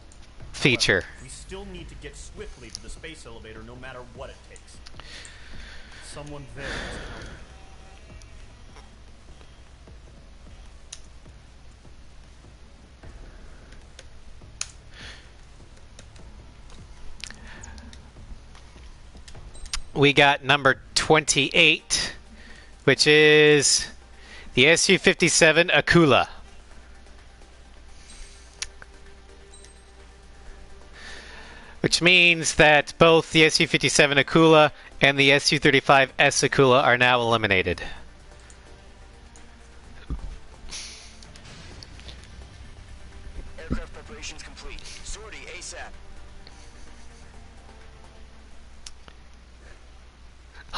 feature. We still need to get swiftly to the space elevator no matter what it takes. Someone there is counting. We got number 28, which is the Su-57 Akula. Which means that both the Su-57 Akula and the Su-35S Akula are now eliminated. Aircraft preparations complete. Sortie ASAP.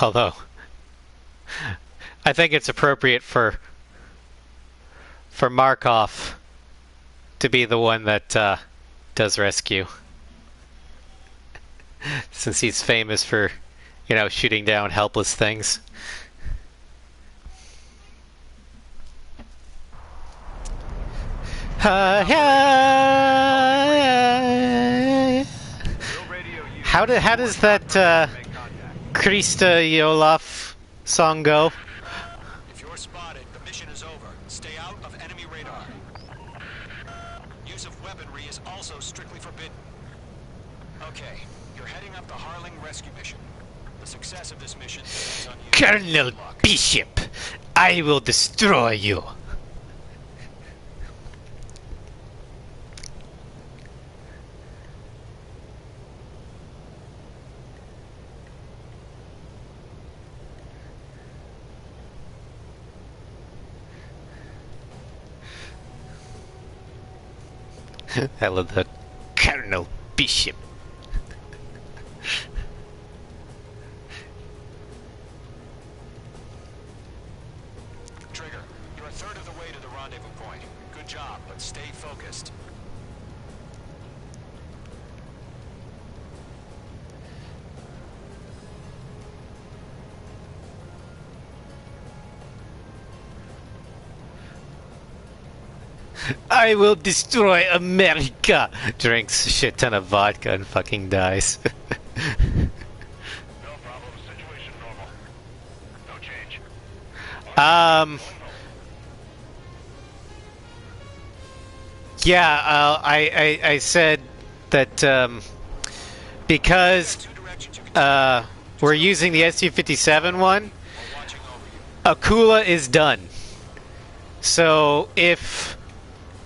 Although, I think it's appropriate for Markov to be the one that does rescue. Since he's famous for, you know, shooting down helpless things. How does that Krista Yolaf song go? If you're spotted, the mission is over. Stay out of enemy radar. Use of weaponry is also strictly forbidden. Okay, you're heading up the Harling rescue mission. The success of this mission depends on you. Colonel Bishop, I will destroy you. I love that. Colonel Bishop. Trigger, you're a third of the way to the rendezvous point. Good job, but stay focused. I will destroy America! Drinks a shit ton of vodka and fucking dies. No problem. Situation normal. No change. Yeah, I said that because we're using the SU-57 one, Akula is done. So if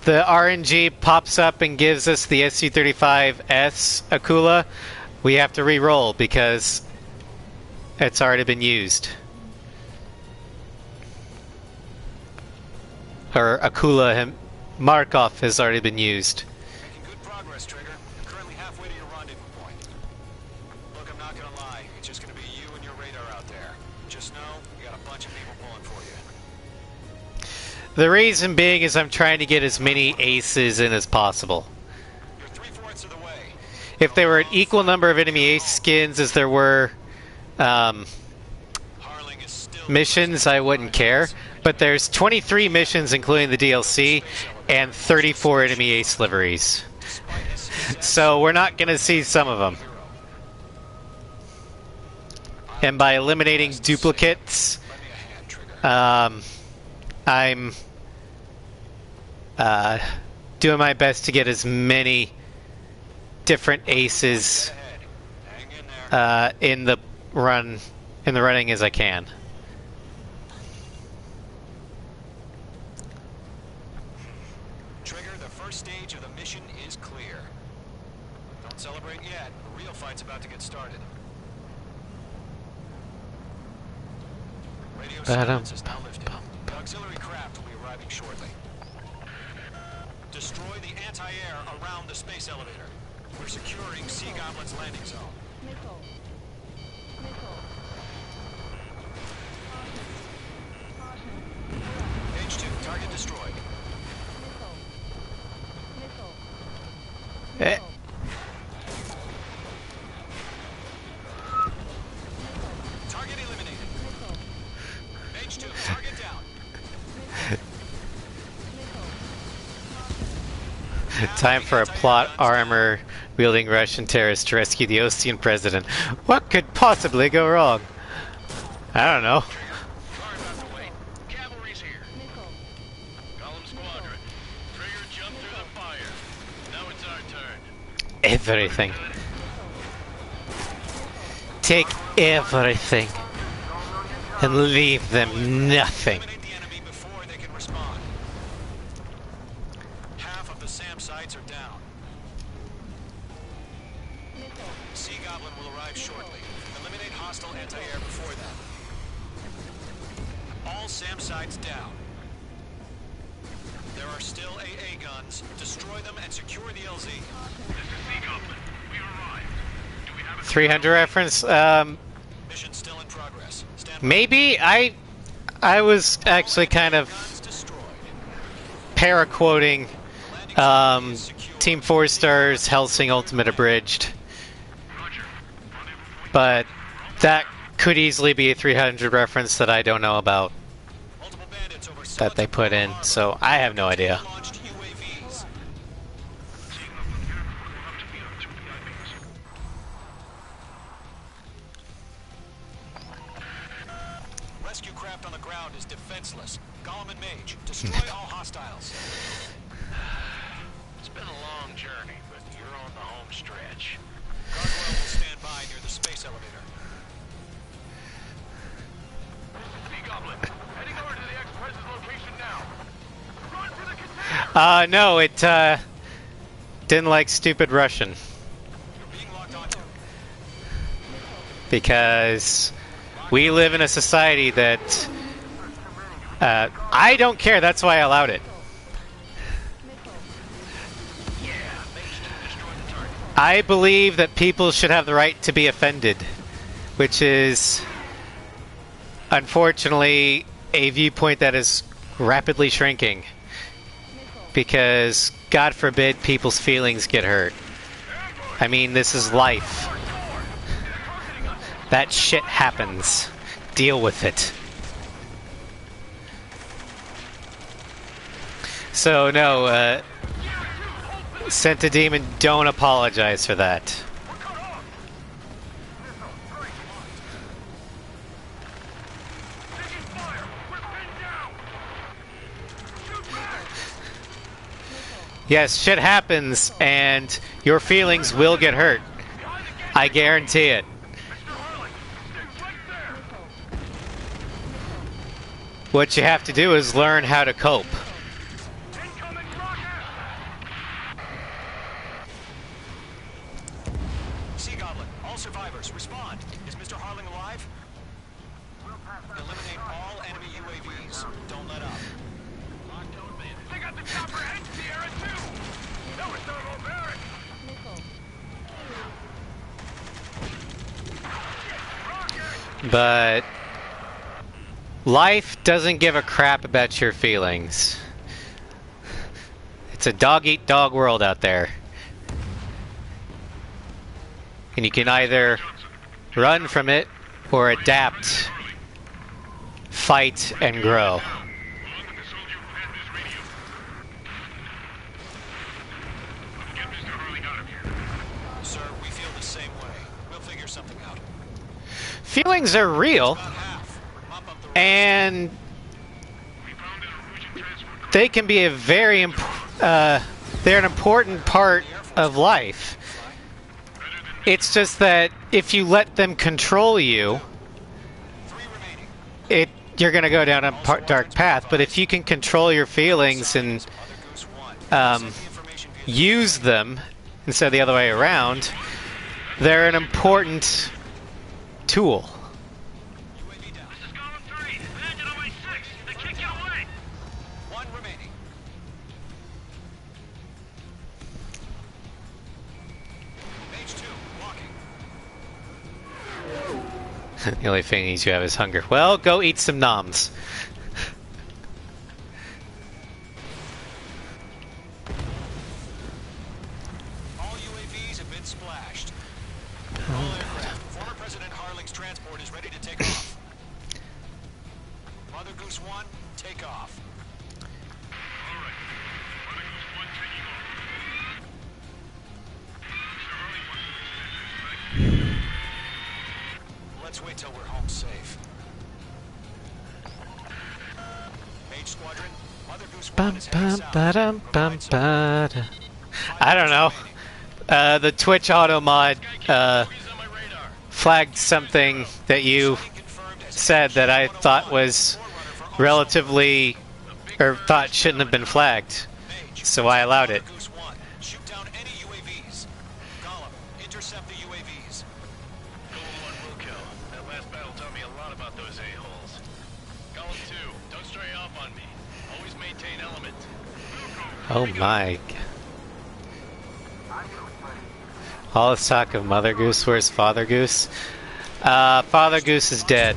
the RNG pops up and gives us the SU-35S Akula, we have to re-roll because it's already been used. Or Akula Markov has already been used. Making good progress, Trigger. You're currently halfway to your rendezvous point. Look, I'm not gonna lie. It's just gonna be you and your radar out there. Just know, you got a bunch of people pulling for you. The reason being is I'm trying to get as many aces in as possible. You're 3/4 of the way. If there were an equal number of enemy ace skins as there were Harling is still missions, I wouldn't care. But there's 23 missions including the DLC and 34 enemy ace liveries. So we're not going to see some of them. And by eliminating duplicates, I'm doing my best to get as many different aces in the running as I can. Trigger, the first stage of the mission is clear. Don't celebrate yet. The real fight's about to get started. Radio silence is now lifted. The auxiliary craft will be arriving shortly. Destroy the anti-air around the space elevator. We're securing Sea Goblin's landing zone. Page 2, target destroyed. Eh. Target eliminated. Page 2, target down. Time for a plot armor wielding Russian terrorist to rescue the Ostian president. What could possibly go wrong? I don't know. Sorry about the wait. Cavalry's here. Column Squadron. Trigger jumped through the fire. Now it's our turn. Everything. Take everything and leave them nothing. Eliminate the enemy before they can respond. Half of the SAM sites are down. Sea Goblin will arrive shortly. Eliminate hostile anti-air before them. All SAM sites down. There are still AA guns. Destroy them and secure the LZ. This is Sea Goblin. We arrived. Do we have a 300 reference. Mission still in progress. Stand Maybe I was actually kind of guns destroyed. para-quoting Landing zone is secure. Team 4 Stars Helsing Ultimate Abridged, Roger? Rendezvous point. but that could easily be a 300 reference that I don't know about Multiple bandits over that they put in, so I have no idea. launched UAVs. Sea Goblin here. Report to me on 2 PIBs. defenseless. Gollum and Mage, destroy all hostiles. It's been a long journey, but you're on the home stretch. Gargoyle will stand by near the space elevator. Goblin, heading over to the Express's location now. Run for the container! No, it, didn't like stupid Russian. You're being locked onto. Because we live in a society that, I don't care, that's why I allowed it. I believe that people should have the right to be offended, which is, unfortunately, a viewpoint that is rapidly shrinking. Because, God forbid, people's feelings get hurt. I mean, this is life. That shit happens. Deal with it. So, no, Sent a Demon, don't apologize for that. Yes, shit happens, and your feelings will get hurt. I guarantee it. What you have to do is learn how to cope. Sea Goblin, all survivors, respond. Is Mr. Harling alive? Eliminate all enemy UAVs. Don't let up. They got the chopper and Sierra too! That was thermobaric! But life doesn't give a crap about your feelings. It's a dog-eat-dog world out there. And you can either run from it or adapt, fight, and grow. Sir, we feel the same way. We'll figure something out. Feelings are real, About half. Mop up the and they can be a very they're an important part of life. It's just that if you let them control you, 3 remaining. you're going to go down a dark path. But if you can control your feelings and Mother Goose 1. Send the information via use them instead of the other way around, they're an important tool. UAV down. This is Gollum 3, landed on my 6. They can't get away! 1 remaining. Mage 2, walking. The only thing you have is hunger. Well, go eat some noms. All UAVs have been splashed. All aircraft. Former President Harling's transport is ready to take off. Mother Goose 1, take off. Let's wait till we're home safe. Mage Squadron, Mother Goose 1 Bum, is heading bum, south. ba-dum, bum, Provide support. ba-da. 5 I don't know. remaining. The Twitch auto mod He's on my radar. flagged something that you Sighting confirmed as said that I MG-101, thought was forerunner for Arsenal. relatively, or thought shouldn't have been flagged. Mage, So I allowed it. Mother Goose 1, shoot down any UAVs. Gollum, intercept the UAVs. Gollum 1 will kill. That last battle taught me a lot about those a-holes. Gollum 2, don't stray off on me. Always maintain element. Oh my. All this talk of Mother Goose, where's Father Goose? Father Goose is dead.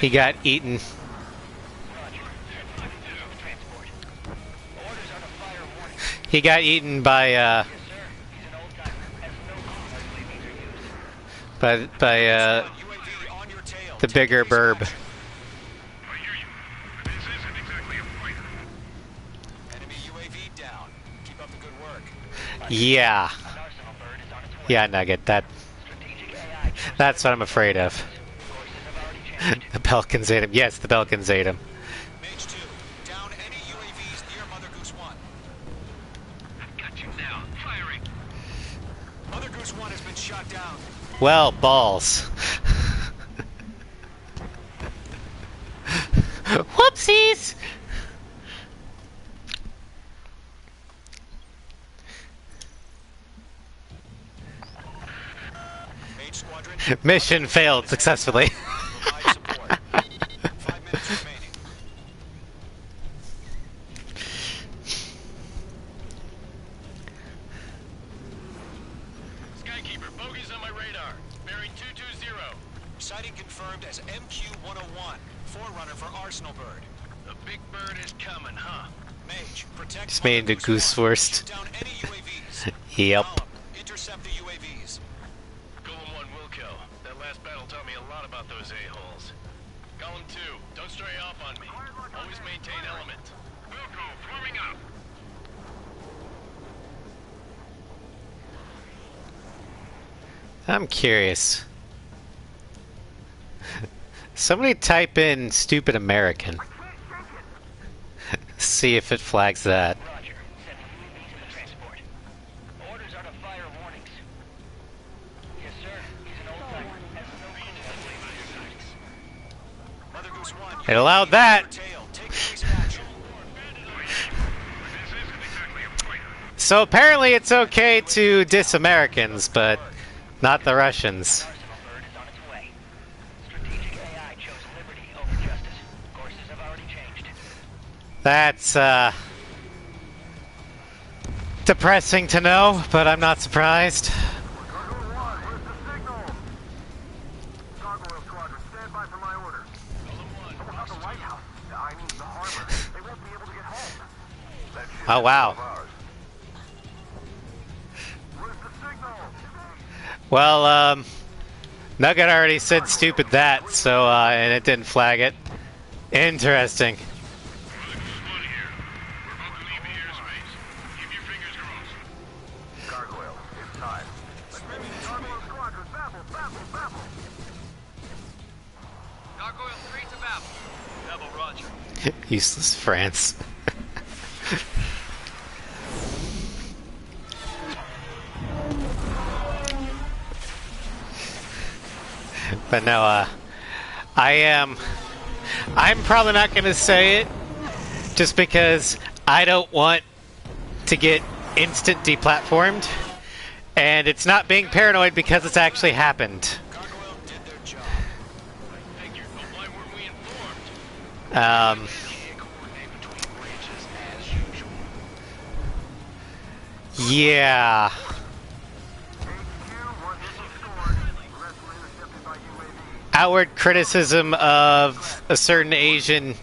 He got eaten. He got eaten by UAV on your tail. the bigger burb. I hear you. But this isn't exactly a fighter. Enemy UAV down. Keep up the good work. Yeah. Yeah, Nugget, that. Strategic AI That's what I'm afraid of. The Belkans ate him. Yes, the Belkans ate him. Mage 2, down any UAVs near Mother Goose 1. Got you now. Firing. Mother Goose 1 has been shot down. Well, balls. Whoopsies! Mage Squadron. Mission failed successfully. Provide support. 5 minutes remaining. Skykeeper, bogeys on my radar. Bearing 220. Sighting confirmed as MQ-101, forerunner for Arsenal Bird. The big bird is coming, huh? Mage, protect It's made into Mother Goose 1. Goosewurst. Shoot down any UAVs. Yep. Column, intercept the UAVs. Golem 1 will kill. That last battle taught me a lot about those a-holes. Golem 2, don't stray off on me. Always maintain element. Wilco, forming up. I'm curious. Somebody type in stupid American. See if it flags that. Roger. Sending UAVs to the transport. Orders are to fire warnings. Yes, sir. He's an old timer. Has no clue. Mother Goose 1. It allowed that. Tail. Take evasive action. This isn't exactly a fighter. So apparently it's okay to diss Americans, but not the Russians. Arsenal bird is on its way. Strategic AI chose liberty over justice. Courses have already changed. That's, depressing to know, but I'm not surprised. Cargo 1, where's the signal? Gargoyle Squadron, stand by for my orders. About the White House. I mean, the harbor. They won't be able to get home. That ship Oh, wow. is ours. Where's the signal? Well, Nugget already said stupid that, so, and it didn't flag it. Interesting. One here. We're about to leave the airspace. Keep your fingers crossed. Gargoyle, it's time. Gargoyle Squadron, babble. Gargoyle 3 to Babel. Babel, roger. Useless France. But no, I'm probably not going to say it just because I don't want to get instant deplatformed. And it's not being paranoid because it's actually happened. Gargoyle did their job. Figure, but why weren't we informed? Can't coordinate between branches as usual. Yeah. HQ, one missile stored. Rest were intercepted by UAV. Outward criticism of a certain Asian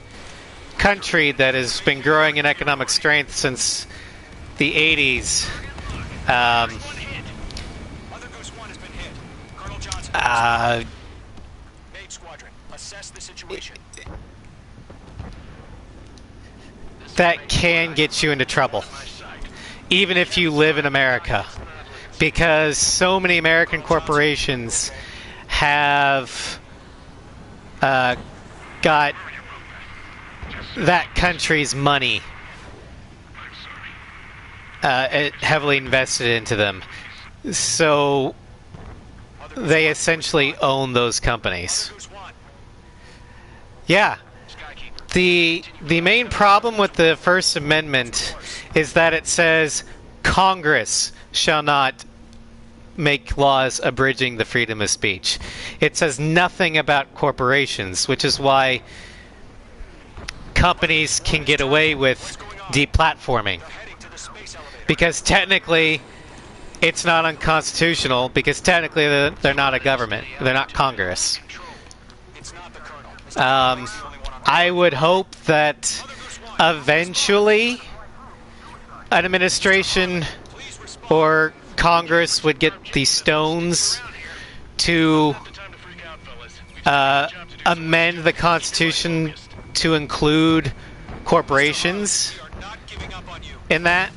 country that has been growing in economic strength since the 80s. Mother Goose 1 has been hit. Colonel Johnson. Mage Squadron, assess the situation. That can get you into trouble, even if you live in America, because so many American corporations have got that country's money heavily invested into them. So they essentially own those companies. Mother Goose 1. Yeah. Skykeeper. The main problem with the First Amendment is that it says Congress shall not make laws abridging the freedom of speech. It says nothing about corporations, which is why companies can get away with deplatforming. They're heading to the space elevator. Because technically it's not unconstitutional, because technically they're not a government. They're not Congress. It's not the Colonel. I would hope that eventually an administration or Congress would get the stones to Time to freak out, fellas. We've got a job to do. amend the Constitution to include corporations We are not giving up on you. in that.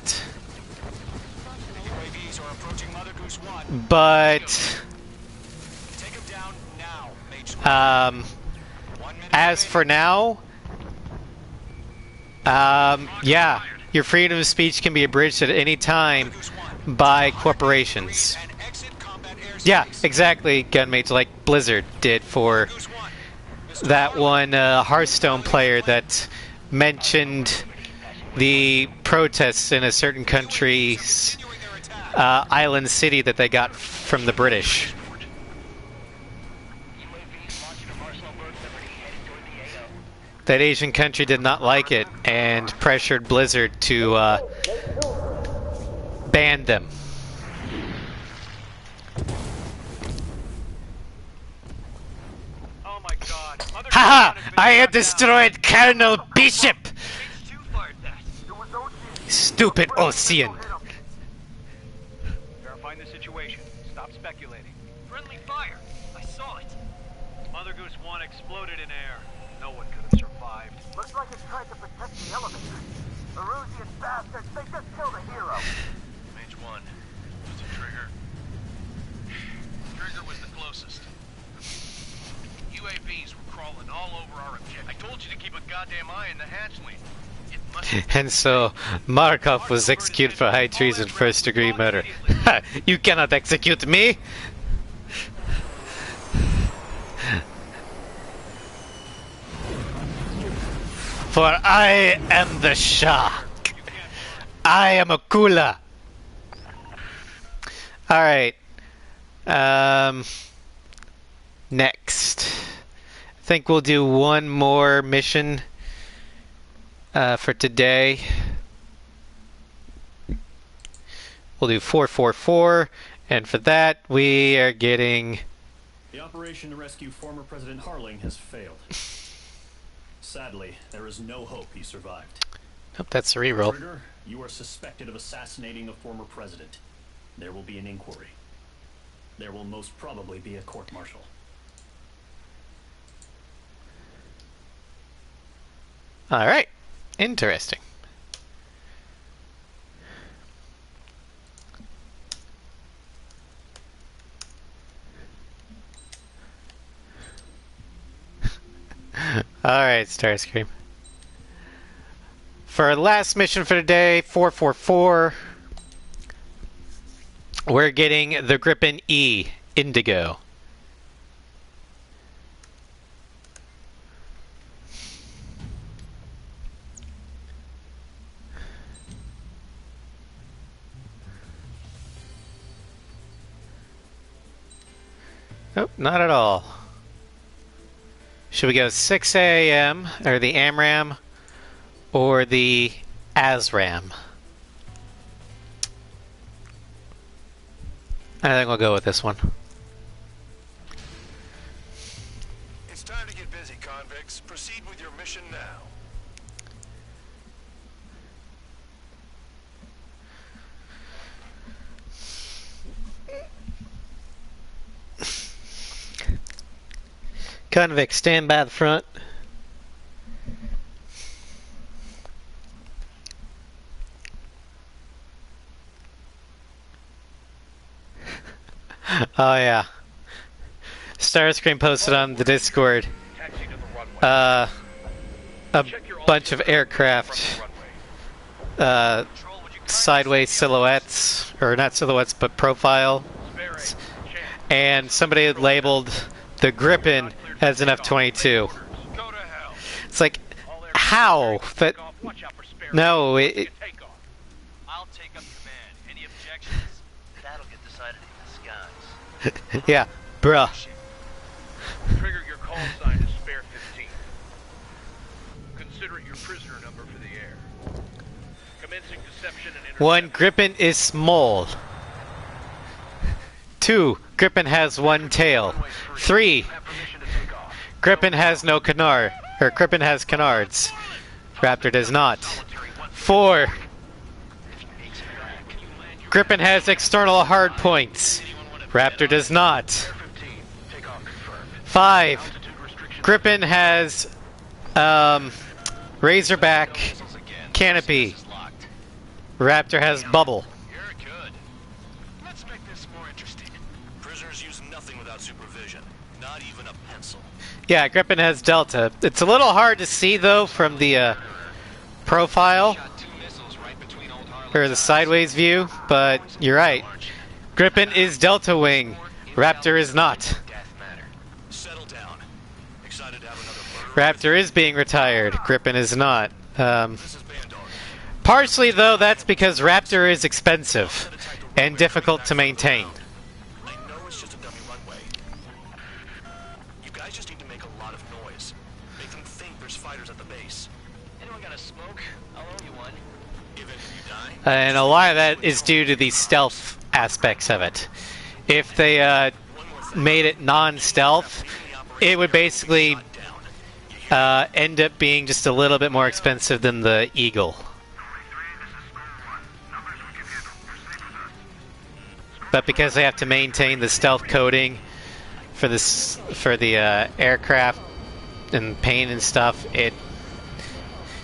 The UAVs are approaching Mother Goose 1. But Take As for now, yeah, your freedom of speech can be abridged at any time by corporations. And exit combat Yeah, airspace. exactly, gunmates, like Blizzard did for Goose one. Mr. that Harlan, one Hearthstone player that mentioned the protests in a certain country's continuing their attack. island city that they got from the British. UAVs launching from Arsenal Bird Liberty heading toward the AO. That Asian country did not like it and pressured Blizzard to ban them. Oh my god. Haha! I have destroyed Colonel Bishop! H2 fired that. It was OC. Stupid Ocean. Verifying the situation. Stop speculating. Friendly fire. I saw it. Mother Goose 1 exploded in air. No one could have survived. Looks like it tried to protect the elevator. Erusian bastards, they just killed a hero. Mage 1. Was it Trigger? Trigger was the closest. UAVs were crawling all over our objective. I told you to keep a goddamn eye on the hatchling. It must And so, Markov was executed for high treason, first-degree murder. You cannot execute me! For I am the shark. I am a Kula. Alright. Next. I think we'll do one more mission for today. We'll do 444, and for that we are getting... The operation to rescue former President Harling has failed. Sadly, there is no hope he survived. Nope, that's a reroll. Trigger, you are suspected of assassinating a former president. There will be an inquiry. There will most probably be a court-martial. Alright, interesting. Alright, Starscream. For our last mission for today, 444, we're getting the Gripen E, Indigo. Nope, not at all. Should we go 6 AM, or the AMRAAM, or the ASRAAM? I think we'll go with this one. It's time to get busy, convicts. Proceed with your mission now. Convict, stand by the front. Oh yeah. Starscream posted on the Discord a bunch of aircraft sideways silhouettes, or not silhouettes but profile, and somebody had labeled the Gripen as an F-22. Go to hell. It's like, how? That, no, it I'll take up command. Any objections? That'll get decided in the skies. yeah, bruh. Trigger, your call sign is Spare 15. Consider it your prisoner number for the air. Commencing deception and One, Gripen is small. 2, Gripen has one tail. 3, Gripen has no canard, or Gripen has canards. Raptor does not. 4, Gripen has external hard points. Raptor does not. 5, Gripen has Razorback canopy. Raptor has bubble. You're good. Let's make this more interesting. Prisoners use nothing without supervision. Not even a pencil. Yeah, Gripen has Delta. It's a little hard to see though from the profile Shot 2 missiles right between Old Harlem or the sideways view, but you're right. Gripen is Delta Wing. Raptor is not. Death matter. Settle down. Excited to have another bird? Raptor is being retired. Gripen is not. This is Bandog. Partially though, that's because Raptor is expensive and difficult to maintain. I know it's just a dummy runway. You guys just need to make a lot of noise. Make them think there's fighters at the base. Anyone got a smoke? I'll owe you one. If any of you die, And a lot of that is due to the stealth aspects of it. If they made it non-stealth, it would basically end up being just a little bit more expensive than the Eagle. But because they have to maintain the stealth coating for this for the aircraft and paint and stuff,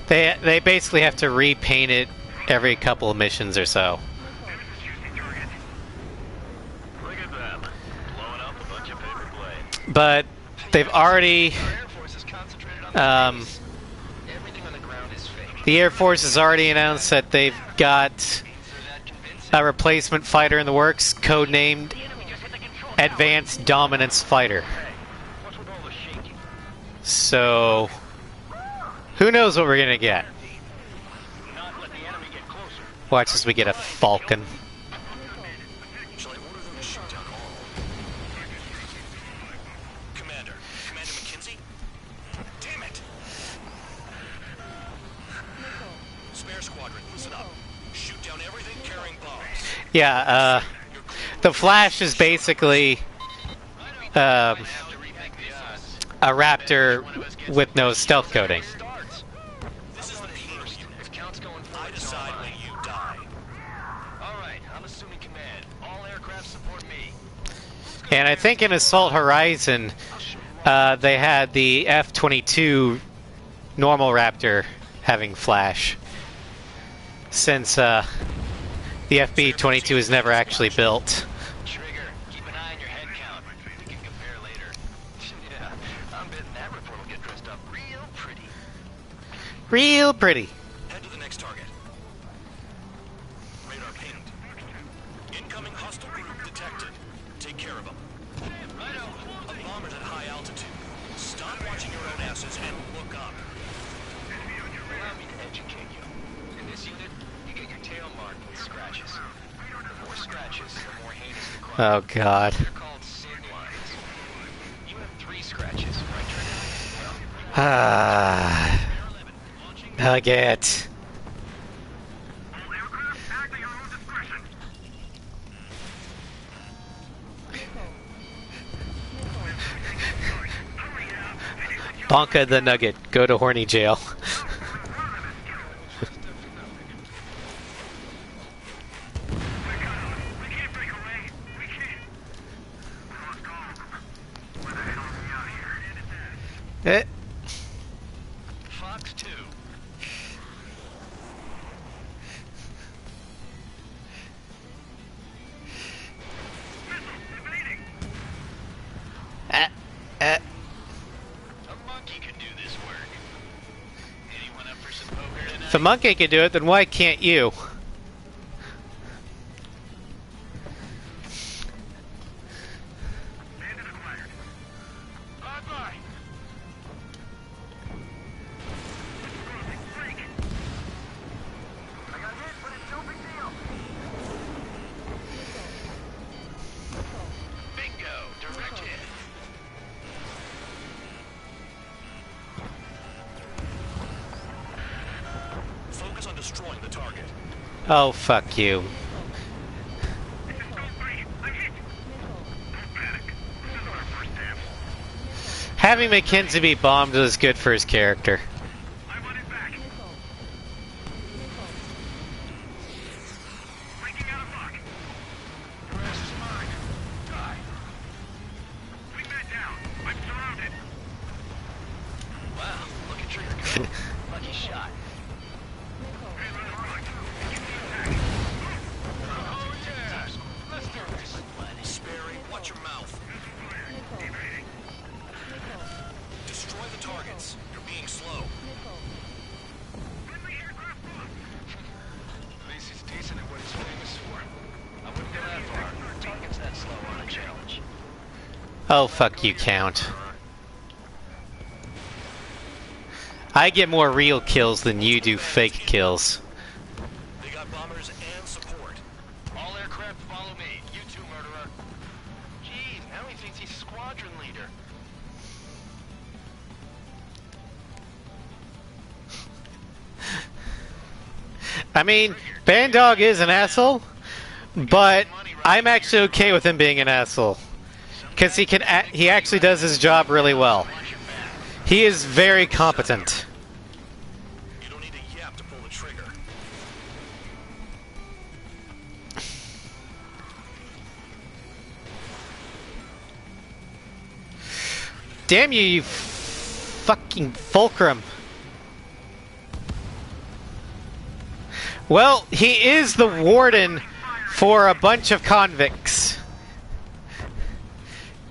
they basically have to repaint it every couple of missions or so. Look at them. Blowing up a bunch of paper planes. But they've already Our Air Force is concentrated on the base. Everything on the ground is fake. the Air Force has already announced that they've got They're that convincing. a replacement fighter in the works, codenamed The enemy just hit the control Advanced Dominance Fighter. What's with all the shaking? So, who knows what we're gonna get? Not let the enemy get closer. Watch as we get a Falcon. shall I order them to shoot down all? Commander McKenzie? Damn it! Spare squadron, listen up. Shoot down everything carrying bombs. Yeah, the Flash is basically a Raptor with no stealth coating. Starts. This is the first. If count's going I forward, decide when you die. all right, I'm assuming command. All aircraft support me. And I think in Assault Horizon, they had the F-22 normal Raptor having Flash. Since the FB-22 is never actually built. Trigger, keep an eye on your head count. We can compare later. Yeah, I'm betting that report will get dressed up real pretty. Real pretty. Head to the next target. Radar pinged. Incoming hostile group detected. Take care of them. A bomber's at high altitude. Stop watching your own asses and look up. Allow me to educate you. In this unit, you get your tail marked with scratches. The more scratches, the more heinous the crime. Oh god. They're called SIG lines. You have 3 scratches, right, Trigger? Well, Ah. Nugget. All aircraft acting on your discretion. Bonka the Nugget. Go to horny jail. We can't break away. We can't. We lost all of them. Where the hell are we out here? Fox 2. A monkey can do this work. Anyone up for some poker tonight? If a monkey can do it, then why can't you? Bandit acquired. Bye-bye. Break. I got hit, but it's no big deal. Bingo, direct hit. Focus on destroying the target. Oh, fuck you. This is Stone 3. I'm hit. Don't panic. This isn't our first dance. Having Mackenzie be bombed was good for his character. I want it back. Breaking out of luck. The rest is mine. Die. Bring that down. I'm surrounded. Wow, look at Trigger go. Lucky shot. Hey, run, run. Get the attack. Oh yeah, let's do this. Sperry, watch your mouth. Evading. Oh, fuck you, Count. I get more real kills than you do fake kills. They got bombers and support. All aircraft follow me. You too, murderer. Jeez, now he thinks he's squadron leader. I mean, Bandog is an asshole, but I'm actually okay with him being an asshole. Because he actually does his job really well. He is very competent. You don't need a yap to pull the trigger. Damn you, you fucking fulcrum. Well, he is the warden for a bunch of convicts.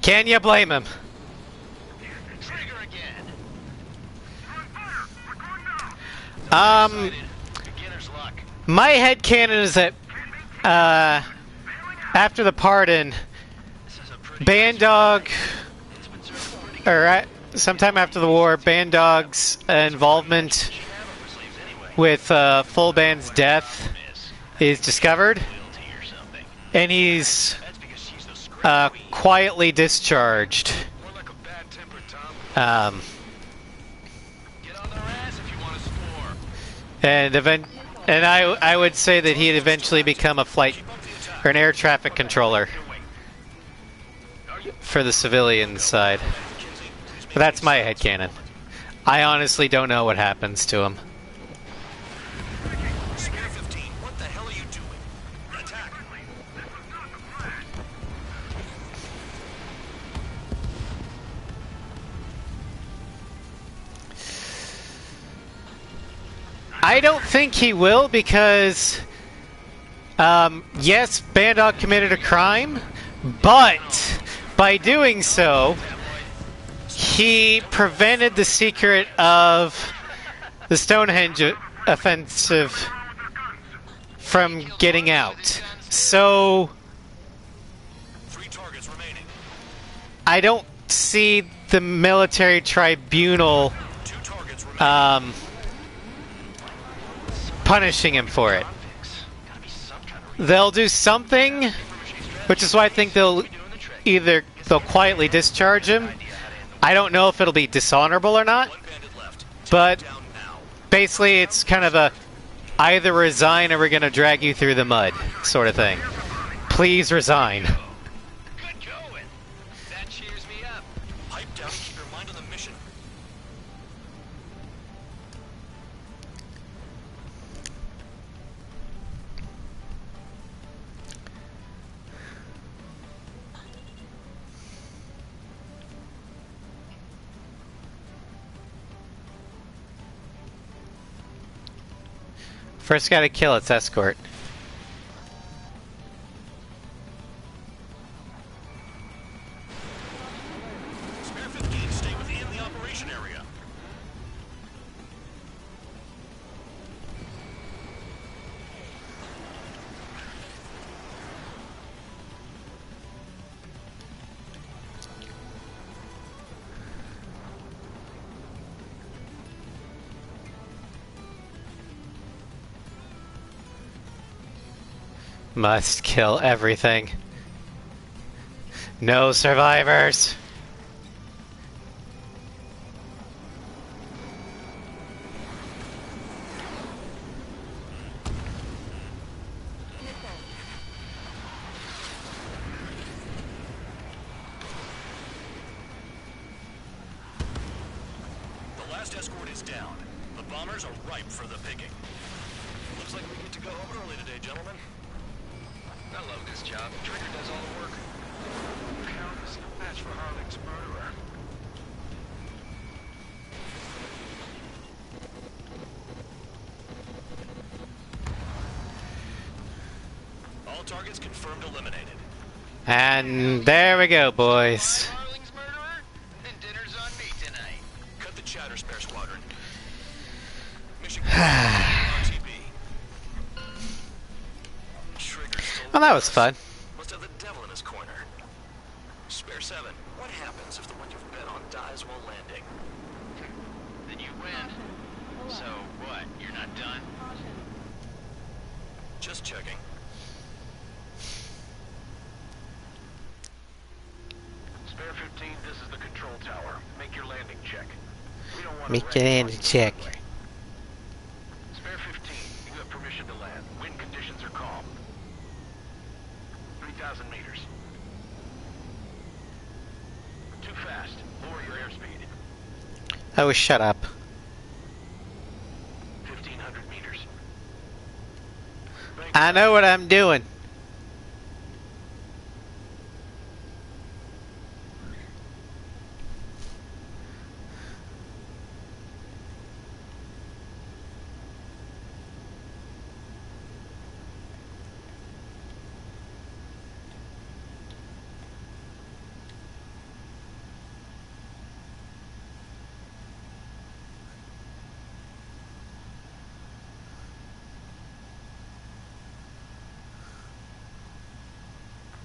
Can you blame him? Trigger again. Beginner's luck. My headcanon is that, after the pardon, This is a pretty Bandog, It's been served pretty or sometime after the war, Bandog's involvement with Full Band's death is discovered, guilty or something. and he's That's because she's the script queen. quietly discharged. More like a bad-tempered Tom. Get on their ass if you want to score. And I would say that he'd eventually become a flight or an air traffic controller for the civilian side. But that's my headcanon. I honestly don't know what happens to him. Spear 15, what the hell are you doing? Attack! I don't think he will because, yes, Bandog committed a crime, but by doing so, he prevented the secret of the Stonehenge offensive from getting out. So, 3 targets remaining. I don't see the military tribunal 2 targets remaining. punishing him for it. Gotta be some kind of They'll do something, which is why I think they'll quietly discharge him. I don't know if it'll be dishonorable or not, 1 bandit left. but Down now. basically it's kind of a either resign or we're gonna drag you through the mud sort of thing. Please resign. Good going. That cheers me up. Pipe down, keep your mind on the mission. First gotta kill its escort. Spear 15, stay within the operation area. Must kill everything. No survivors. The last escort is down. The bombers are ripe for the picking. Looks like we get to go home early today, gentlemen. I love this job. Trigger does all the work. Count is no match for Harling's murderer. All targets confirmed eliminated. And there we go, boys. Harling's murderer? Then dinner's on me tonight. Cut the chatter, Spare Squadron. Mission RTB. Trigger stole Well, that was fun. Must have the devil in his corner. Spare 7, what Make it in and check. Spare 15, you have permission to land. Wind conditions are calm. 3,000 meters. Too fast. Lower your airspeed. Oh, shut up. 1,500 meters. I know what I'm doing.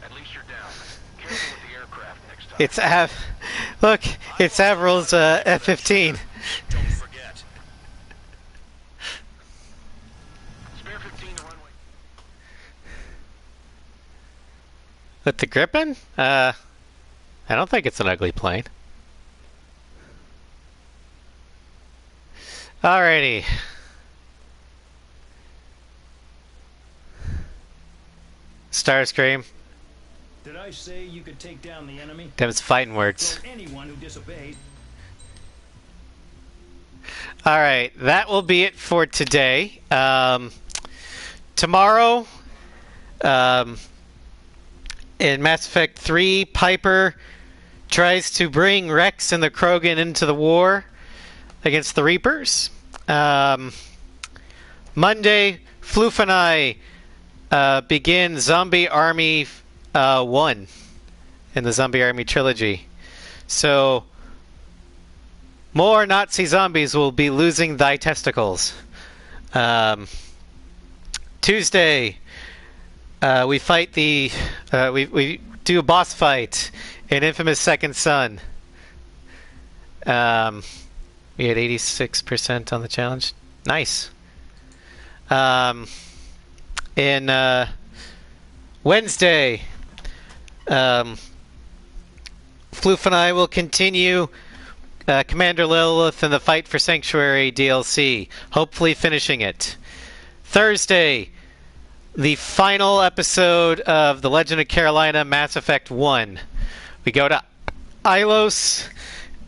At least you're down. Careful with the aircraft next time. It's look, it's Avril's F-15. Don't forget. Spare 15 to runway. With the Gripen? I don't think it's an ugly plane. Alrighty. Starscream. Did I say you could take down the enemy? Them's fighting words. So anyone who disobeyed. Alright, that will be it for today. Tomorrow, in Mass Effect 3, Piper tries to bring Rex and the Krogan into the war against the Reapers. Monday, Floof and I begin Zombie Army 1 in the Zombie Army trilogy. So, more Nazi zombies will be losing thy testicles. Tuesday, we fight we do a boss fight in Infamous Second Son. We had 86% on the challenge. Nice. In Wednesday, Floof and I will continue Commander Lilith and the Fight for Sanctuary DLC, hopefully finishing it. Thursday, the final episode of The Legend of Carolina Mass Effect 1. We go to Ilos,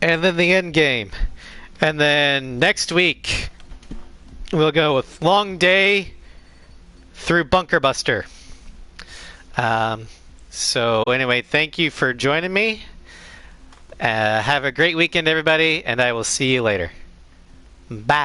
and then the end game. And then next week, we'll go with Long Day through Bunker Buster. So anyway, thank you for joining me. Have a great weekend, everybody, and I will see you later. Bye.